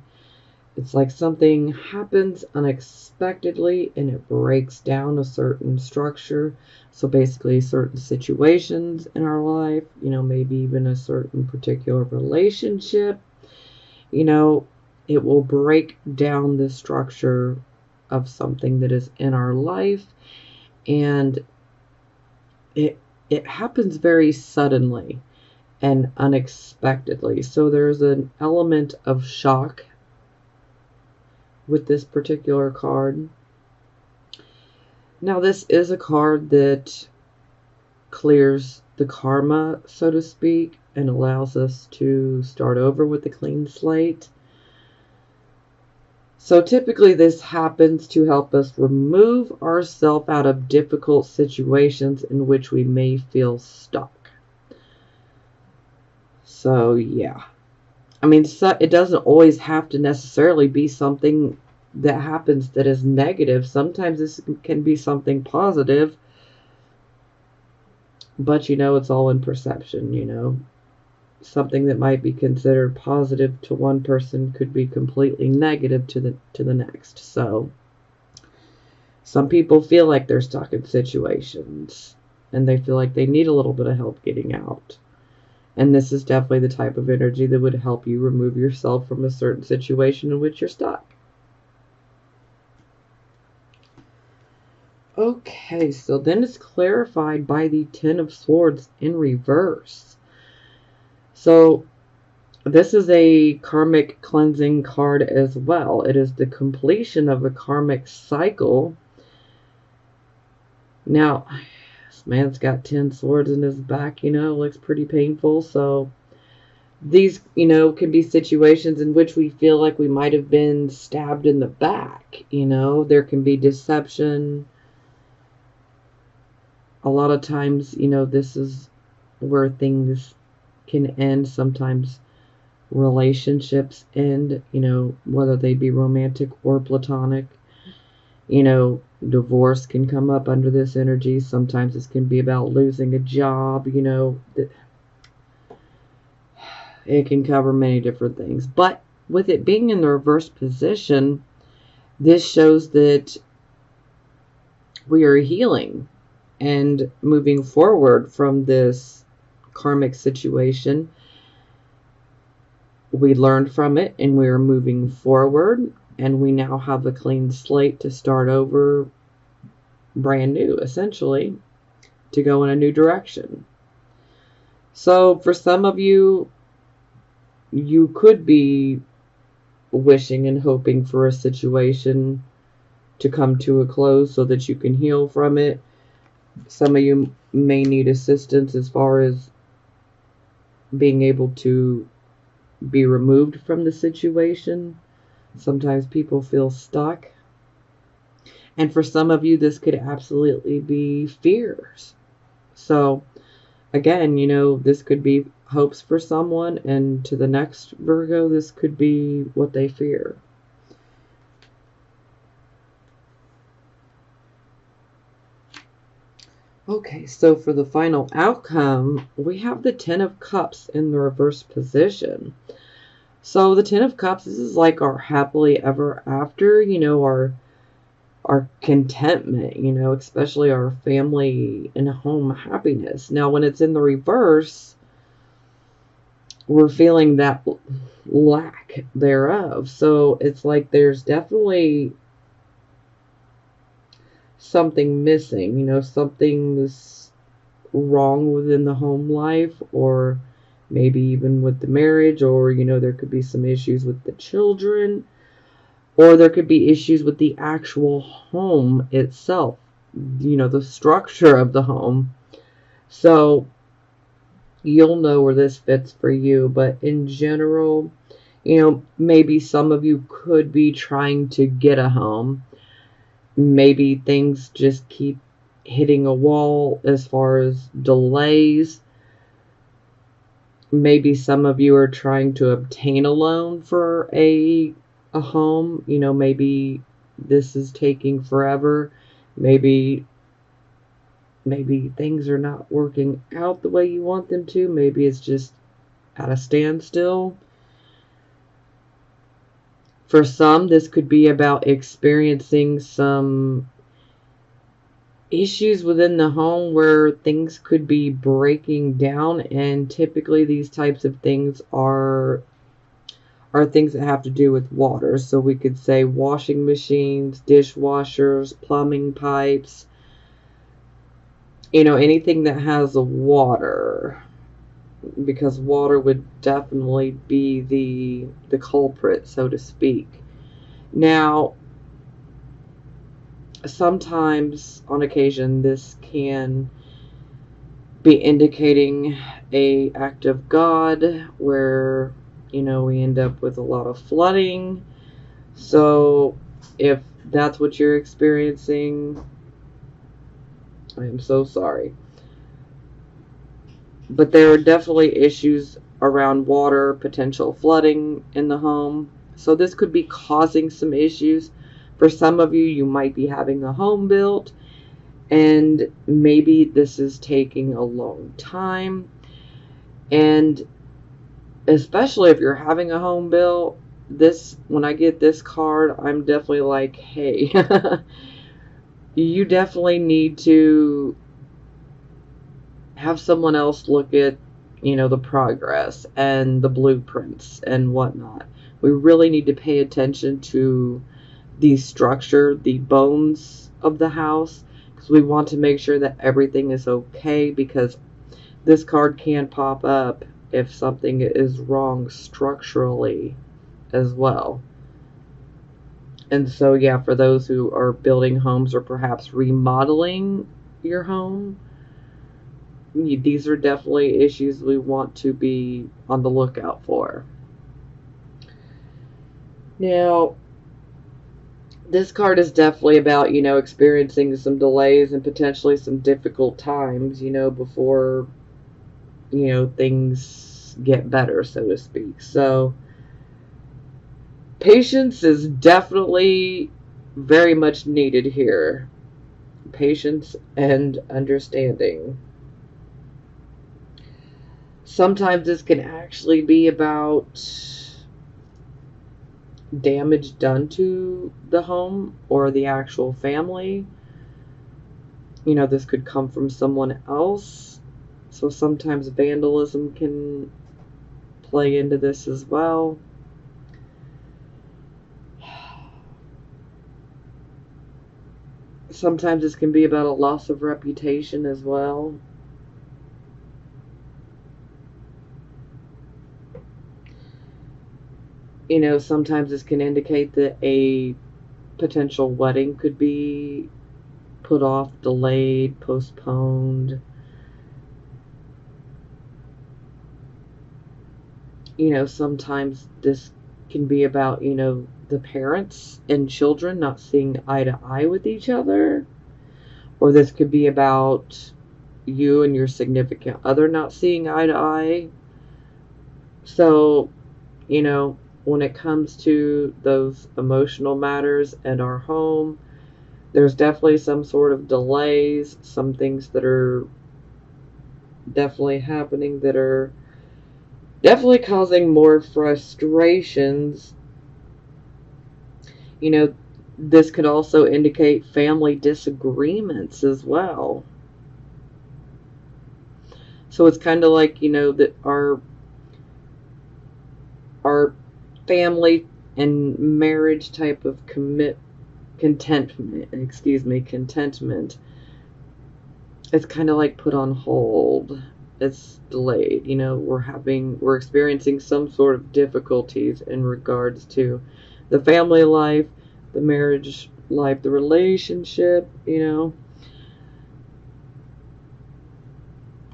It's like something happens unexpectedly and it breaks down a certain structure. So basically certain situations in our life, you know, maybe even a certain particular relationship, you know, it will break down the structure of something that is in our life. And it happens very suddenly and unexpectedly. So there's an element of shock with this particular card. Now this is a card that clears the karma, so to speak, and allows us to start over with a clean slate. So typically this happens to help us remove ourselves out of difficult situations in which we may feel stuck. So yeah. I mean, it doesn't always have to necessarily be something that happens that is negative. Sometimes this can be something positive. But, you know, it's all in perception, you know. Something that might be considered positive to one person could be completely negative to the next. So, some people feel like they're stuck in situations. And they feel like they need a little bit of help getting out. And this is definitely the type of energy that would help you remove yourself from a certain situation in which you're stuck. Okay, so then it's clarified by the Ten of Swords in reverse. So this is a karmic cleansing card as well. It is the completion of a karmic cycle. Now, this man's got 10 swords in his back, you know, looks pretty painful. So these, you know, can be situations in which we feel like we might have been stabbed in the back. You know, there can be deception. A lot of times, you know, this is where things can end. Sometimes relationships end, you know, whether they be romantic or platonic. You know, divorce can come up under this energy. Sometimes this can be about losing a job, you know. It can cover many different things. But with it being in the reverse position, this shows that we are healing and moving forward from this karmic situation. We learned from it and we are moving forward, and we now have a clean slate to start over brand new, essentially, to go in a new direction. So for some of you, you could be wishing and hoping for a situation to come to a close so that you can heal from it. Some of you may need assistance as far as being able to be removed from the situation. Sometimes people feel stuck. And for some of you, this could absolutely be fears. So, again, this could be hopes for someone, and to the next Virgo, this could be what they fear. Okay, so for the final outcome, we have the Ten of Cups in the reverse position. So the Ten of Cups, this is like our happily ever after, our contentment, especially our family and home happiness. Now, when it's in the reverse, we're feeling that lack thereof. So it's like there's definitely something missing, something's wrong within the home life, or maybe even with the marriage, or, there could be some issues with the children, or there could be issues with the actual home itself, the structure of the home. So you'll know where this fits for you, but in general, maybe some of you could be trying to get a home. Maybe things just keep hitting a wall as far as delays. Maybe some of you are trying to obtain a loan for a home. Maybe this is taking forever. Maybe things are not working out the way you want them to. Maybe it's just at a standstill. For some, this could be about experiencing some issues within the home where things could be breaking down, and typically these types of things are things that have to do with water. So we could say washing machines, dishwashers, plumbing pipes, anything that has water, because water would definitely be the culprit, so to speak. Now, sometimes on occasion this can be indicating a act of God where we end up with a lot of flooding. So if that's what you're experiencing, I am so sorry. But there are definitely issues around water, potential flooding in the home. So this could be causing some issues. For some of you, you might be having a home built, and maybe this is taking a long time. And especially if you're having a home built, when I get this card, I'm definitely like, hey, you definitely need to have someone else look at, the progress and the blueprints and whatnot. We really need to pay attention to the structure, the bones of the house, because we want to make sure that everything is okay, because this card can pop up if something is wrong structurally as well. And so, yeah, for those who are building homes or perhaps remodeling your home, these are definitely issues we want to be on the lookout for. Now, this card is definitely about, experiencing some delays and potentially some difficult times, before, things get better, so to speak. So, patience is definitely very much needed here. Patience and understanding. Sometimes this can actually be about damage done to the home or the actual family. This could come from someone else. So sometimes vandalism can play into this as well. Sometimes this can be about a loss of reputation as well. Sometimes this can indicate that a potential wedding could be put off, delayed, postponed. Sometimes this can be about, the parents and children not seeing eye to eye with each other. Or this could be about you and your significant other not seeing eye to eye. So, you know, when it comes to those emotional matters in our home, there's definitely some sort of delays, some things that are definitely happening that are definitely causing more frustrations. You know, this could also indicate family disagreements as well. So it's kind of like, you know, that our family and marriage type of contentment, it's kind of like put on hold. It's delayed. You know, we're experiencing some sort of difficulties in regards to the family life, the marriage life, the relationship, you know,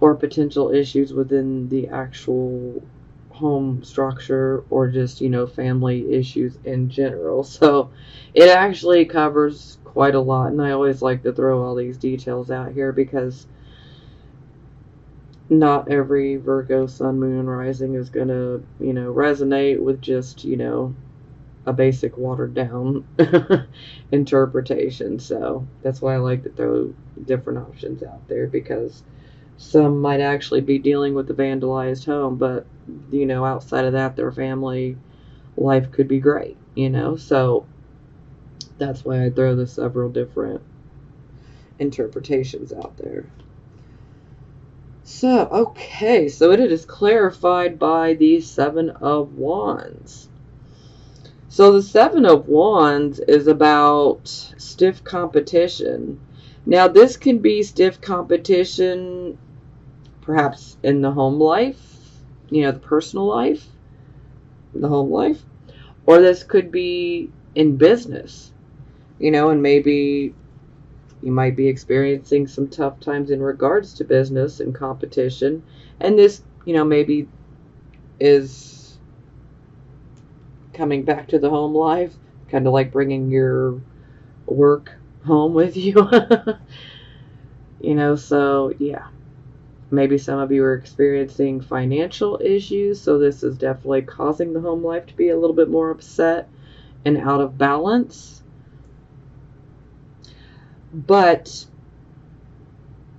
or potential issues within the actual home structure, or just, you know, family issues in general. So it actually covers quite a lot, and I always like to throw all these details out here because not every Virgo sun, moon, and rising is going to, you know, resonate with just, you know, a basic watered down interpretation. So that's why I like to throw different options out there, because some might actually be dealing with the vandalized home, but, you know, outside of that, their family life could be great, you know. So that's why I throw the several different interpretations out there. So, okay, so it is clarified by the Seven of Wands. So the Seven of Wands is about stiff competition. Now, this can be stiff competition perhaps in the home life, you know, the personal life, the home life, or this could be in business, you know, and maybe you might be experiencing some tough times in regards to business and competition, and this, you know, maybe is coming back to the home life, kind of like bringing your work home with you. You know, so yeah. Maybe some of you are experiencing financial issues, so this is definitely causing the home life to be a little bit more upset and out of balance. But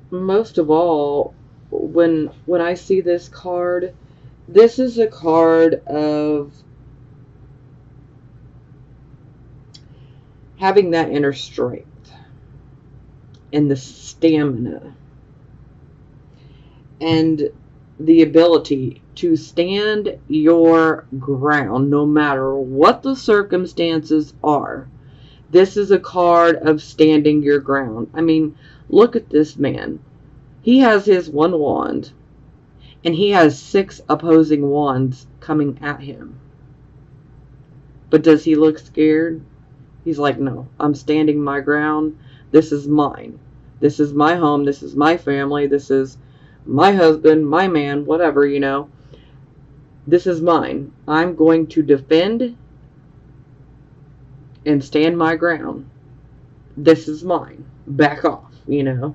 most of all, when I see this card, this is a card of having that inner strength and the stamina and the ability to stand your ground no matter what the circumstances are. This is a card of standing your ground. I mean, look at this man. He has his one wand, and he has 6 opposing wands coming at him. But does he look scared? He's like, no, I'm standing my ground. This is mine. This is my home. This is my family. This is my husband, my man, whatever, you know. This is mine. I'm going to defend and stand my ground. This is mine. Back off, you know.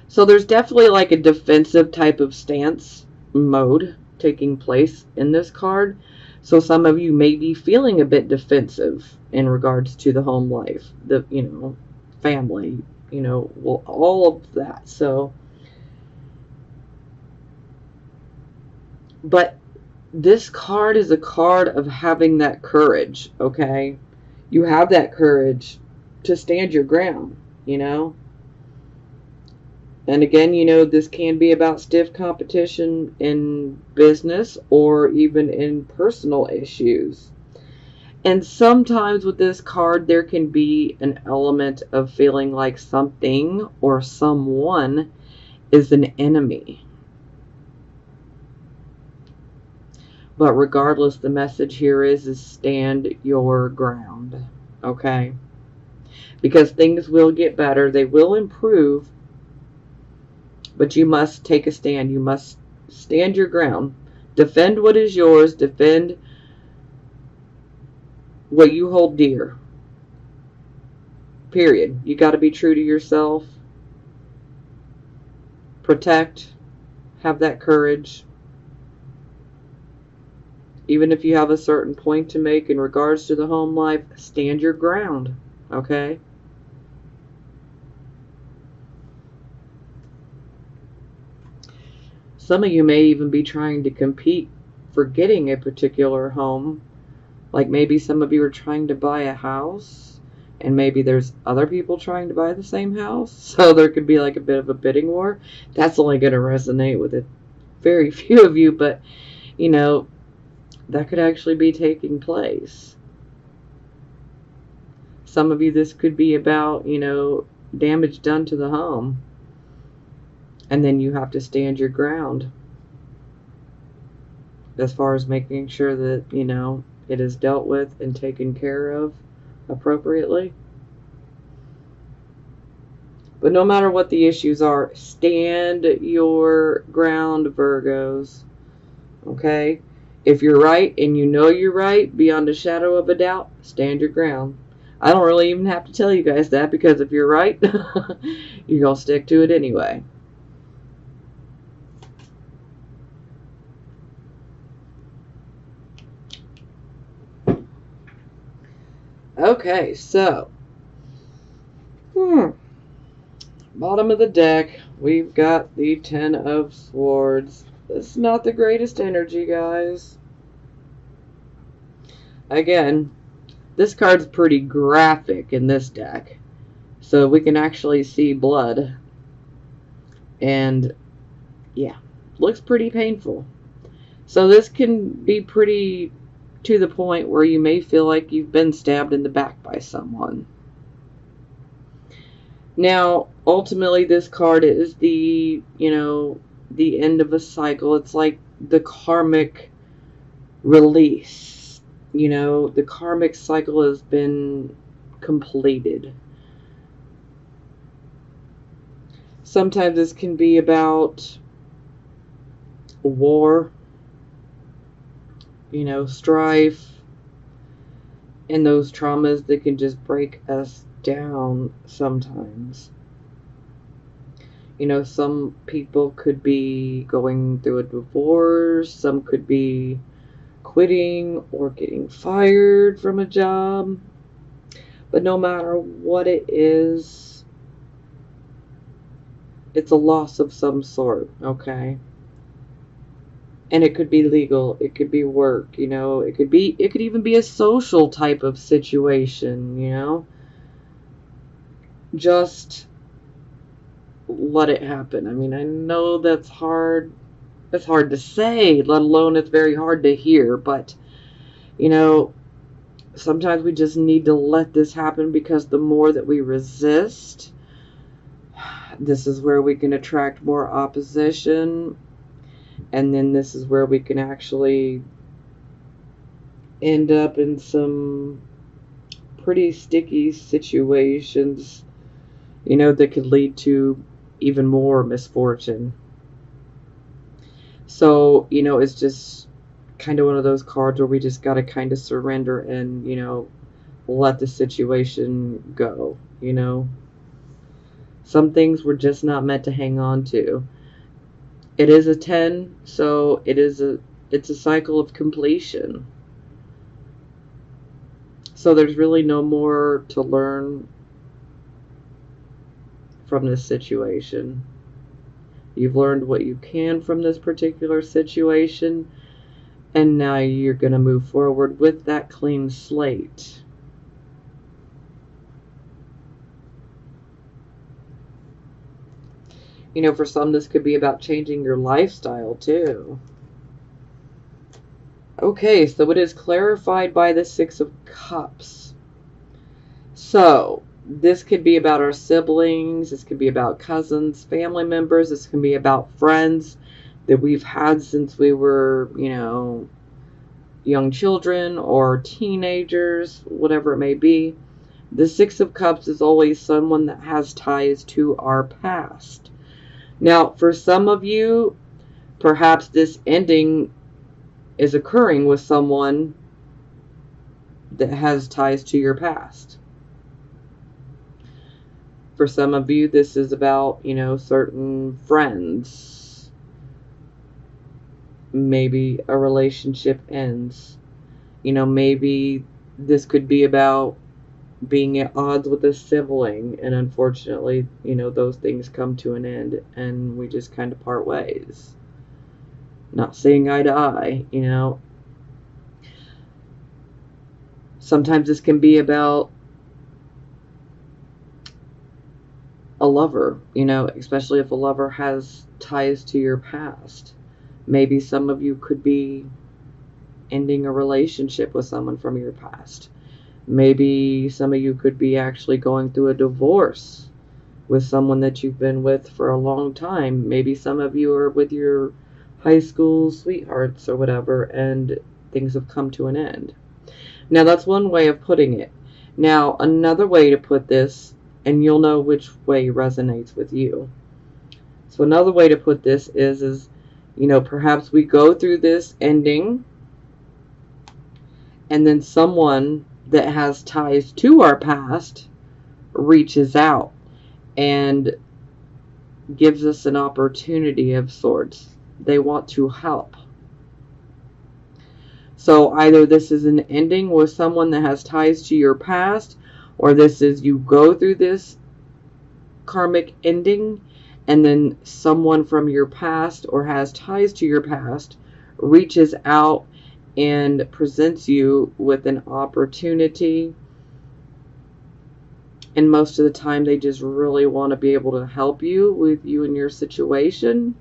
So there's definitely like a defensive type of stance mode taking place in this card. So some of you may be feeling a bit defensive in regards to the home life, the, you know, family, you know, well, all of that. So, but this card is a card of having that courage, okay? You have that courage to stand your ground, you know? And again, you know, this can be about stiff competition in business or even in personal issues. And sometimes with this card, there can be an element of feeling like something or someone is an enemy. But regardless, the message here is stand your ground, okay? Because things will get better. They will improve. But you must take a stand. You must stand your ground. Defend what is yours. Defend what you hold dear. Period. You got to be true to yourself. Protect. Have that courage. Even if you have a certain point to make in regards to the home life, stand your ground. Okay? Some of you may even be trying to compete for getting a particular home. Like maybe some of you are trying to buy a house, and maybe there's other people trying to buy the same house. So there could be like a bit of a bidding war. That's only going to resonate with it. Very few of you, but you know, that could actually be taking place. Some of you, this could be about, you know, damage done to the home. And then you have to stand your ground as far as making sure that, you know, it is dealt with and taken care of appropriately. But no matter what the issues are, stand your ground, Virgos. Okay? If you're right and you know you're right, beyond a shadow of a doubt, stand your ground. I don't really even have to tell you guys that, because if you're right, you're going to stick to it anyway. Okay, so bottom of the deck, we've got the Ten of Swords. This is not the greatest energy, guys. Again, this card's pretty graphic in this deck. So we can actually see blood. And, yeah, looks pretty painful. So this can be pretty to the point where you may feel like you've been stabbed in the back by someone. Now, ultimately, this card is the, you know, the end of a cycle. It's like the karmic release. You know, the karmic cycle has been completed. Sometimes this can be about war, you know, strife, and those traumas that can just break us down sometimes. You know, some people could be going through a divorce, some could be quitting or getting fired from a job. But no matter what it is, it's a loss of some sort, okay? And it could be legal, it could be work, you know, it could even be a social type of situation, you know? Just let it happen. I mean, I know that's hard. That's hard to say, let alone it's very hard to hear, but you know, sometimes we just need to let this happen, because the more that we resist, this is where we can attract more opposition. And then this is where we can actually end up in some pretty sticky situations, you know, that could lead to even more misfortune. So, you know, it's just kind of one of those cards where we just got to kind of surrender and, you know, let the situation go, you know. Some things we're just not meant to hang on to. It is a 10, so it's a cycle of completion. So there's really no more to learn from this situation. You've learned what you can from this particular situation, and now you're going to move forward with that clean slate. You know, for some, this could be about changing your lifestyle, too. Okay, so it is clarified by the Six of Cups. So, this could be about our siblings, this could be about cousins, family members, this can be about friends that we've had since we were, you know, young children or teenagers, whatever it may be. The Six of Cups is always someone that has ties to our past. Now, for some of you, perhaps this ending is occurring with someone that has ties to your past. For some of you, this is about, certain friends. Maybe a relationship ends. Maybe this could be about being at odds with a sibling, and unfortunately, those things come to an end and we just kind of part ways. Not seeing eye to eye, Sometimes this can be about a lover, especially if a lover has ties to your past. Maybe some of you could be ending a relationship with someone from your past. Maybe some of you could be actually going through a divorce with someone that you've been with for a long time. Maybe some of you are with your high school sweethearts or whatever, and things have come to an end. Now, that's one way of putting it. Now, another way to put this, and you'll know which way resonates with you. So another way to put this is perhaps we go through this ending, and then someone that has ties to our past reaches out and gives us an opportunity of sorts. They want to help. So either this is an ending with someone that has ties to your past, or this is you go through this karmic ending, and then someone from your past or has ties to your past reaches out and presents you with an opportunity. And most of the time they just really want to be able to help you with you and your situation.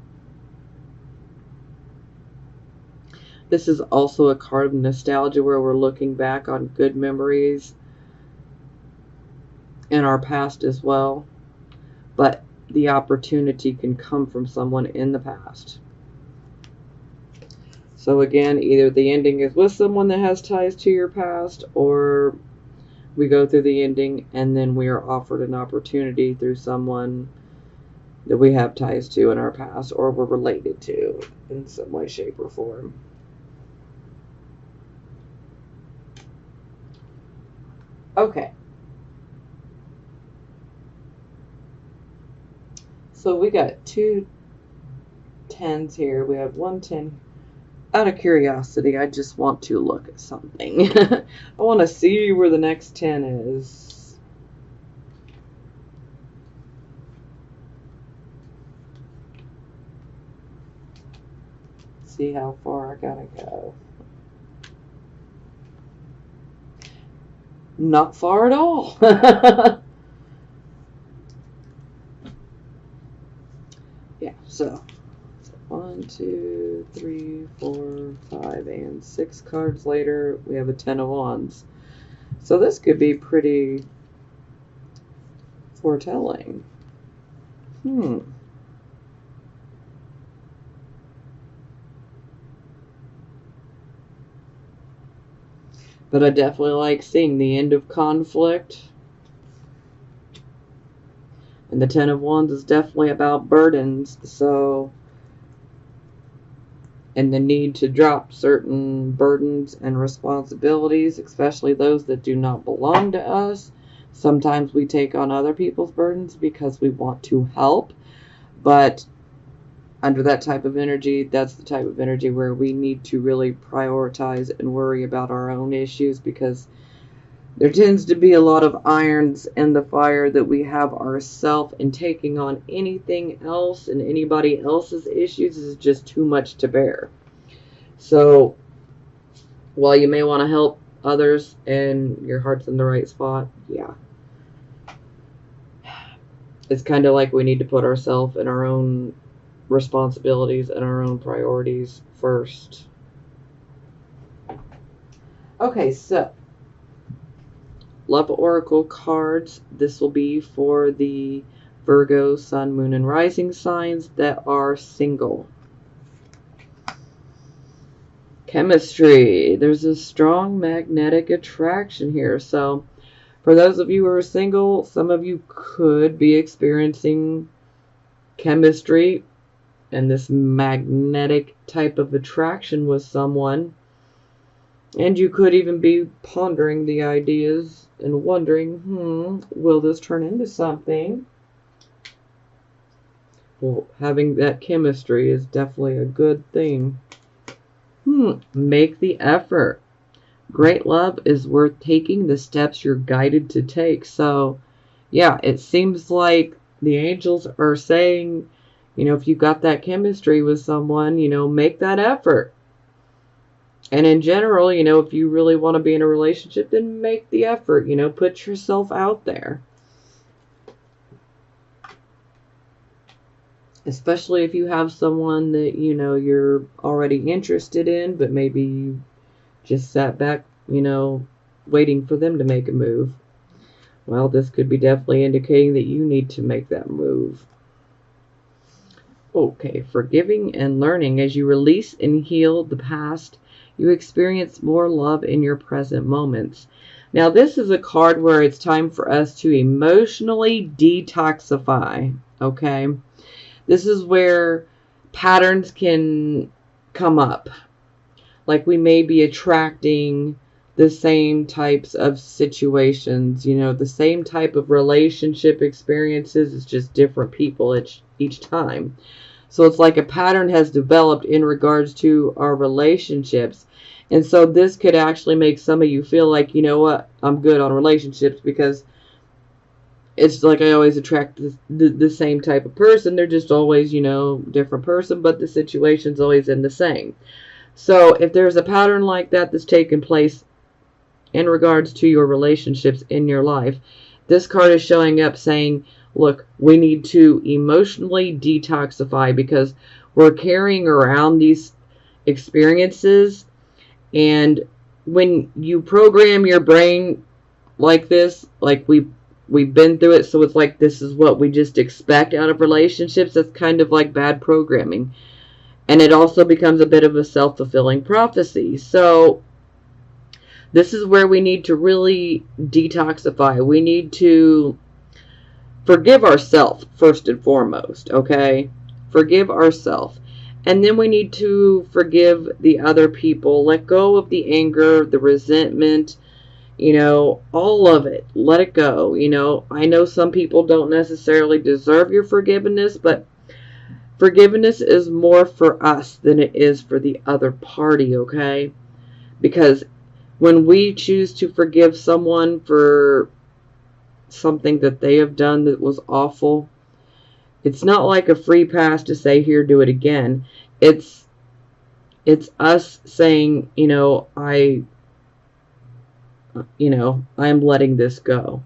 This is also a card of nostalgia where we're looking back on good memories in our past as well. But the opportunity can come from someone in the past. So again, either the ending is with someone that has ties to your past, or we go through the ending and then we are offered an opportunity through someone that we have ties to in our past, or we're related to in some way, shape, or form. Okay. So we got 2 10s here. We have 1 10. Out of curiosity, I just want to look at something. I want to see where the next 10 is. See how far I gotta go. Not far at all. Yeah, so 1, 2, 3, 4, 5, and 6 cards later, we have a 10 of Wands. So this could be pretty foretelling. But I definitely like seeing the end of conflict. And the 10 of Wands is definitely about burdens. So, and the need to drop certain burdens and responsibilities, especially those that do not belong to us. Sometimes we take on other people's burdens because we want to help. But under that type of energy, that's the type of energy where we need to really prioritize and worry about our own issues, because there tends to be a lot of irons in the fire that we have ourselves, and taking on anything else and anybody else's issues is just too much to bear. So while you may want to help others and your heart's in the right spot, yeah, it's kind of like we need to put ourselves in our own responsibilities and our own priorities first. Okay, so Love Oracle cards. This will be for the Virgo, Sun, Moon, and Rising signs that are single. Chemistry. There's a strong magnetic attraction here. So for those of you who are single, some of you could be experiencing chemistry and this magnetic type of attraction with someone. And you could even be pondering the ideas and wondering, will this turn into something? Well, having that chemistry is definitely a good thing. Make the effort. Great love is worth taking the steps you're guided to take. So, yeah, it seems like the angels are saying, if you got that chemistry with someone, make that effort. And in general, if you really want to be in a relationship, then make the effort, put yourself out there. Especially if you have someone that, you're already interested in, but maybe you just sat back, waiting for them to make a move. Well, this could be definitely indicating that you need to make that move. Okay, forgiving and learning. As you release and heal the past, you experience more love in your present moments. Now, this is a card where it's time for us to emotionally detoxify, okay? This is where patterns can come up. Like we may be attracting the same types of situations, the same type of relationship experiences. It's just different people each time. So it's like a pattern has developed in regards to our relationships. And so this could actually make some of you feel like, you know what, I'm good on relationships because it's like I always attract the same type of person. They're just always, different person, but the situation's always in the same. So if there's a pattern like that that's taken place in regards to your relationships in your life, this card is showing up saying, look, we need to emotionally detoxify because we're carrying around these experiences. And when you program your brain like this, like we've been through it, so it's like this is what we just expect out of relationships. That's kind of like bad programming. And it also becomes a bit of a self-fulfilling prophecy. So this is where we need to really detoxify. We need to forgive ourselves first and foremost, okay? Forgive ourselves. And then we need to forgive the other people. Let go of the anger, the resentment, all of it. Let it go. I know some people don't necessarily deserve your forgiveness, but forgiveness is more for us than it is for the other party, okay? Because when we choose to forgive someone for something that they have done that was awful, it's not like a free pass to say, here, do it again. It's us saying, I'm letting this go.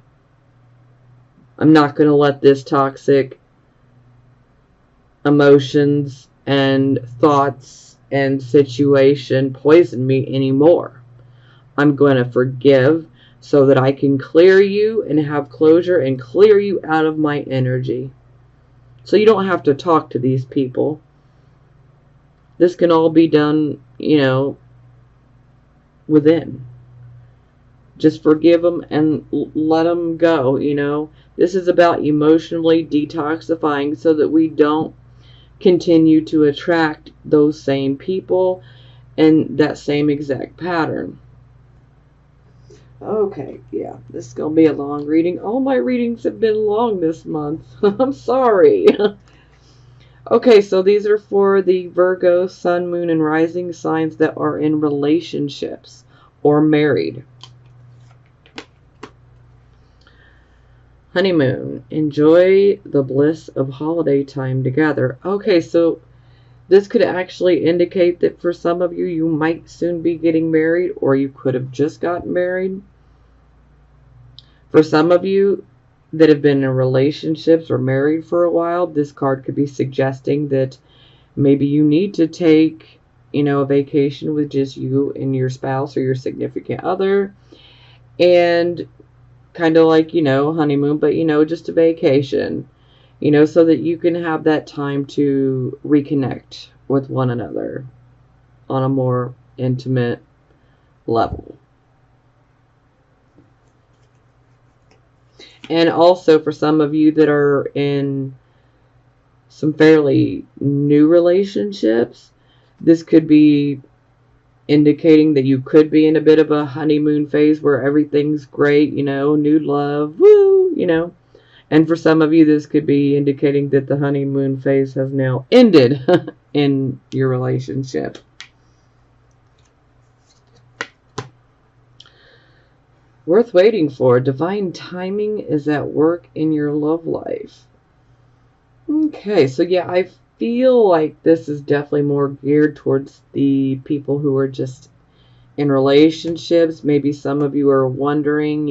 I'm not going to let this toxic emotions and thoughts and situation poison me anymore. I'm going to forgive so that I can clear you and have closure and clear you out of my energy. So you don't have to talk to these people. This can all be done, within. Just forgive them and let them go, This is about emotionally detoxifying so that we don't continue to attract those same people and that same exact pattern. Okay, yeah, this is going to be a long reading. All my readings have been long this month. I'm sorry. Okay, so these are for the Virgo, Sun, Moon, and Rising signs that are in relationships or married. Honeymoon. Enjoy the bliss of holiday time together. Okay, so this could actually indicate that for some of you, you might soon be getting married, or you could have just gotten married. For some of you that have been in relationships or married for a while, this card could be suggesting that maybe you need to take, a vacation with just you and your spouse or your significant other. And kind of like, honeymoon, but, just a vacation, so that you can have that time to reconnect with one another on a more intimate level. And also for some of you that are in some fairly new relationships, this could be indicating that you could be in a bit of a honeymoon phase where everything's great, new love, woo. And for some of you, this could be indicating that the honeymoon phase has now ended in your relationship. Worth waiting for. Divine timing is at work in your love life. Okay, so yeah, I feel like this is definitely more geared towards the people who are just in relationships. Maybe some of you are wondering,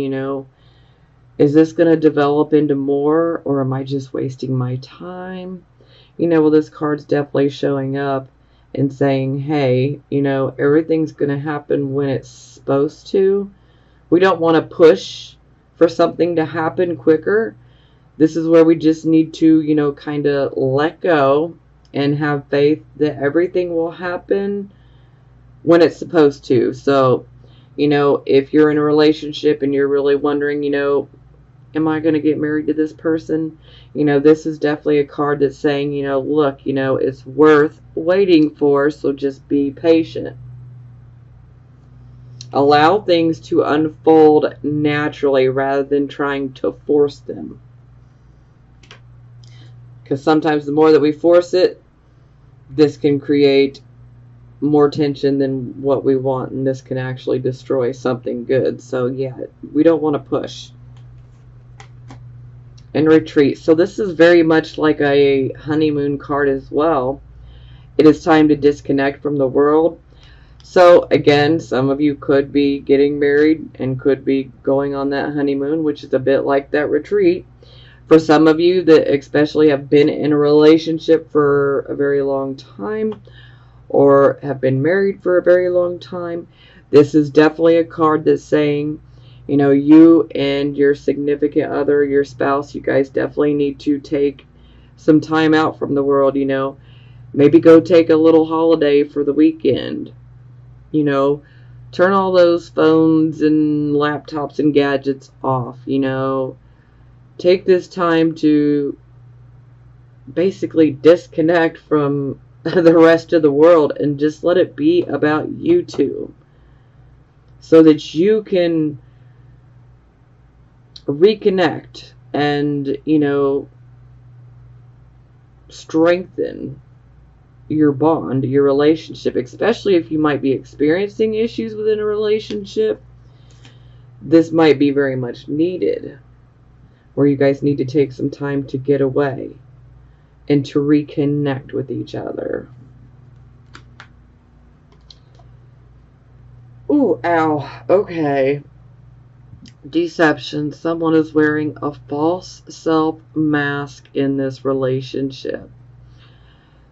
is this going to develop into more, or am I just wasting my time? Well, this card's definitely showing up and saying, hey, everything's going to happen when it's supposed to. We don't want to push for something to happen quicker. This is where we just need to, kind of let go and have faith that everything will happen when it's supposed to. So, if you're in a relationship and you're really wondering, am I going to get married to this person? This is definitely a card that's saying, look, it's worth waiting for, so just be patient. Allow things to unfold naturally rather than trying to force them. Because sometimes the more that we force it, this can create more tension than what we want, and this can actually destroy something good. So yeah, we don't want to push. And retreat. So this is very much like a honeymoon card as well. It is time to disconnect from the world. So again, some of you could be getting married and could be going on that honeymoon, which is a bit like that retreat. For some of you that especially have been in a relationship for a very long time or have been married for a very long time, this is definitely a card that's saying, you and your significant other, your spouse, you guys definitely need to take some time out from the world, Maybe go take a little holiday for the weekend. Turn all those phones and laptops and gadgets off, Take this time to basically disconnect from the rest of the world and just let it be about you two. So that you can reconnect and, strengthen your bond, your relationship, especially if you might be experiencing issues within a relationship. This might be very much needed, where you guys need to take some time to get away and to reconnect with each other. Ooh, ow. Okay. Deception. Someone is wearing a false self mask in this relationship.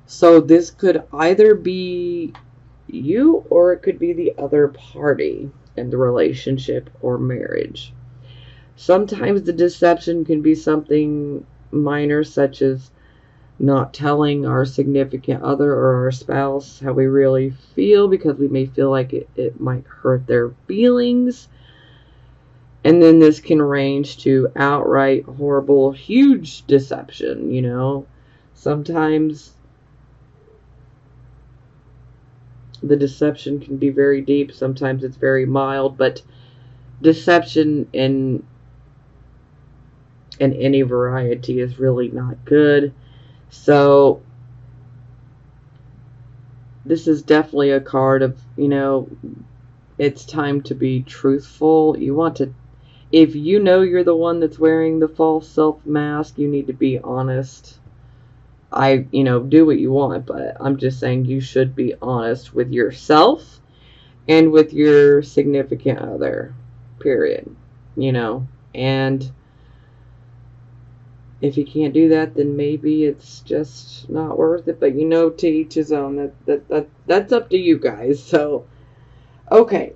So this could either be you or it could be the other party in the relationship or marriage. Sometimes the deception can be something minor, such as not telling our significant other or our spouse how we really feel, because we may feel like it might hurt their feelings. And then this can range to outright horrible, huge deception, Sometimes the deception can be very deep. Sometimes it's very mild, but deception in any variety is really not good. So this is definitely a card of, it's time to be truthful. You want to, if you're the one that's wearing the false self mask, you need to be honest. Do what you want, but I'm just saying you should be honest with yourself and with your significant other, period. And if you can't do that, then maybe it's just not worth it. But to each his own. That's up to you guys. So, okay.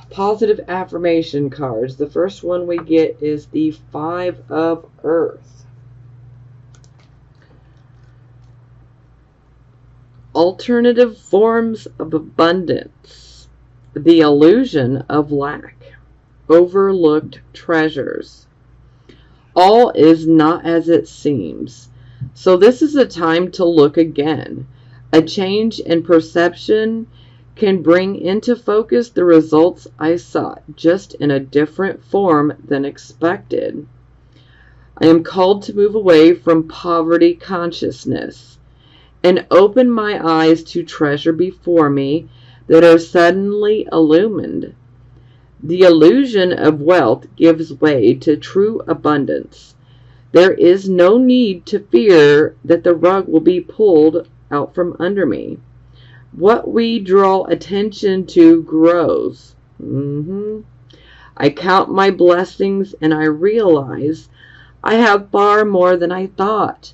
Positive affirmation cards. The first one we get is the 5 of Earth. Alternative forms of abundance. The illusion of lack. Overlooked treasures. All is not as it seems. So this is a time to look again. A change in perception can bring into focus the results I sought, just in a different form than expected. I am called to move away from poverty consciousness and open my eyes to treasure before me that are suddenly illumined. The illusion of wealth gives way to true abundance. There is no need to fear that the rug will be pulled out from under me. What we draw attention to grows. I count my blessings and I realize I have far more than I thought.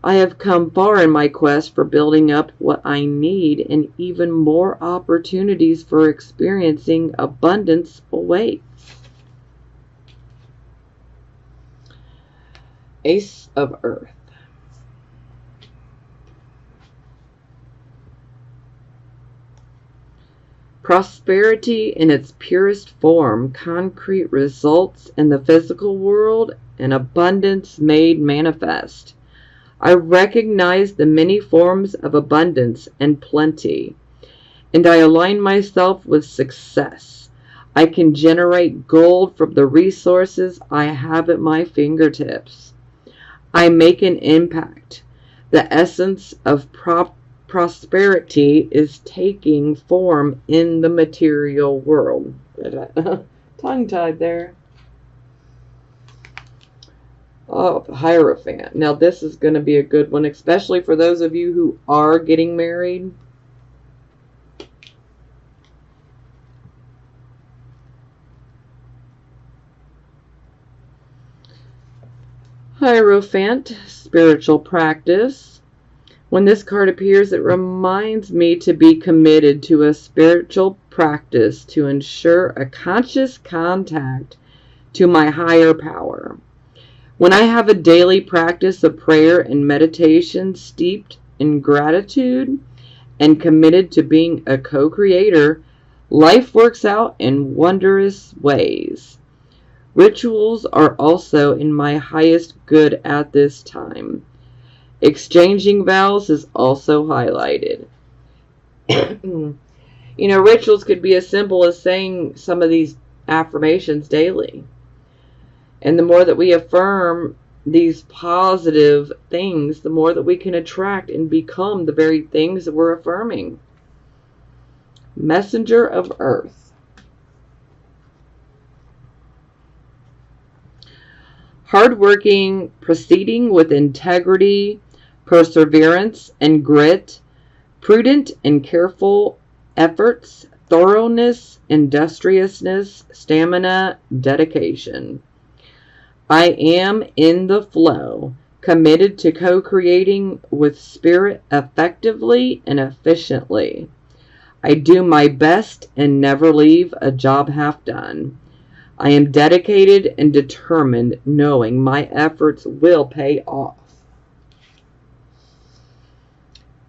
I have come far in my quest for building up what I need, and even more opportunities for experiencing abundance await. Ace of Earth. Prosperity in its purest form, concrete results in the physical world, and abundance made manifest. I recognize the many forms of abundance and plenty, and I align myself with success. I can generate gold from the resources I have at my fingertips. I make an impact. The essence of prosperity is taking form in the material world. Tongue-tied there. Oh, the Hierophant. Now this is going to be a good one, especially for those of you who are getting married. Hierophant, spiritual practice. When this card appears, it reminds me to be committed to a spiritual practice to ensure a conscious contact to my higher power. When I have a daily practice of prayer and meditation steeped in gratitude and committed to being a co-creator, life works out in wondrous ways. Rituals are also in my highest good at this time. Exchanging vows is also highlighted. Rituals could be as simple as saying some of these affirmations daily. And the more that we affirm these positive things, the more that we can attract and become the very things that we're affirming. Messenger of Earth. Hardworking, proceeding with integrity, perseverance, and grit, prudent and careful efforts, thoroughness, industriousness, stamina, dedication. I am in the flow, committed to co-creating with spirit effectively and efficiently. I do my best and never leave a job half done. I am dedicated and determined, knowing my efforts will pay off.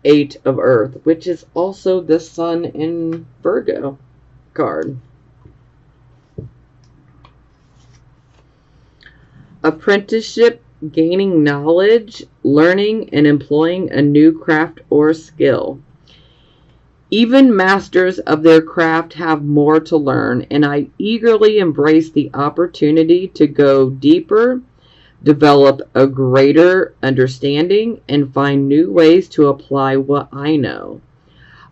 Eight of Earth, which is also the Sun in Virgo card. Apprenticeship, gaining knowledge, learning, and employing a new craft or skill. Even masters of their craft have more to learn, and I eagerly embrace the opportunity to go deeper, develop a greater understanding, and find new ways to apply what I know.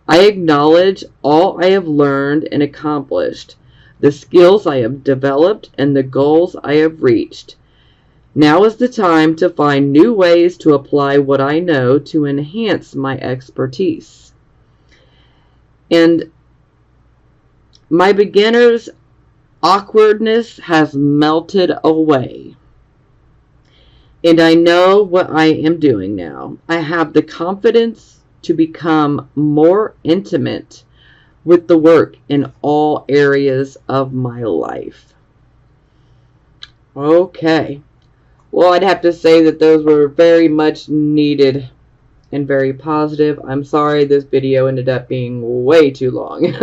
I acknowledge all I have learned and accomplished, the skills I have developed, and the goals I have reached. Now is the time to find new ways to apply what I know to enhance my expertise. And my beginner's awkwardness has melted away. And I know what I am doing now. I have the confidence to become more intimate with the work in all areas of my life. Okay. Well, I'd have to say that those were very much needed and very positive. I'm sorry this video ended up being way too long.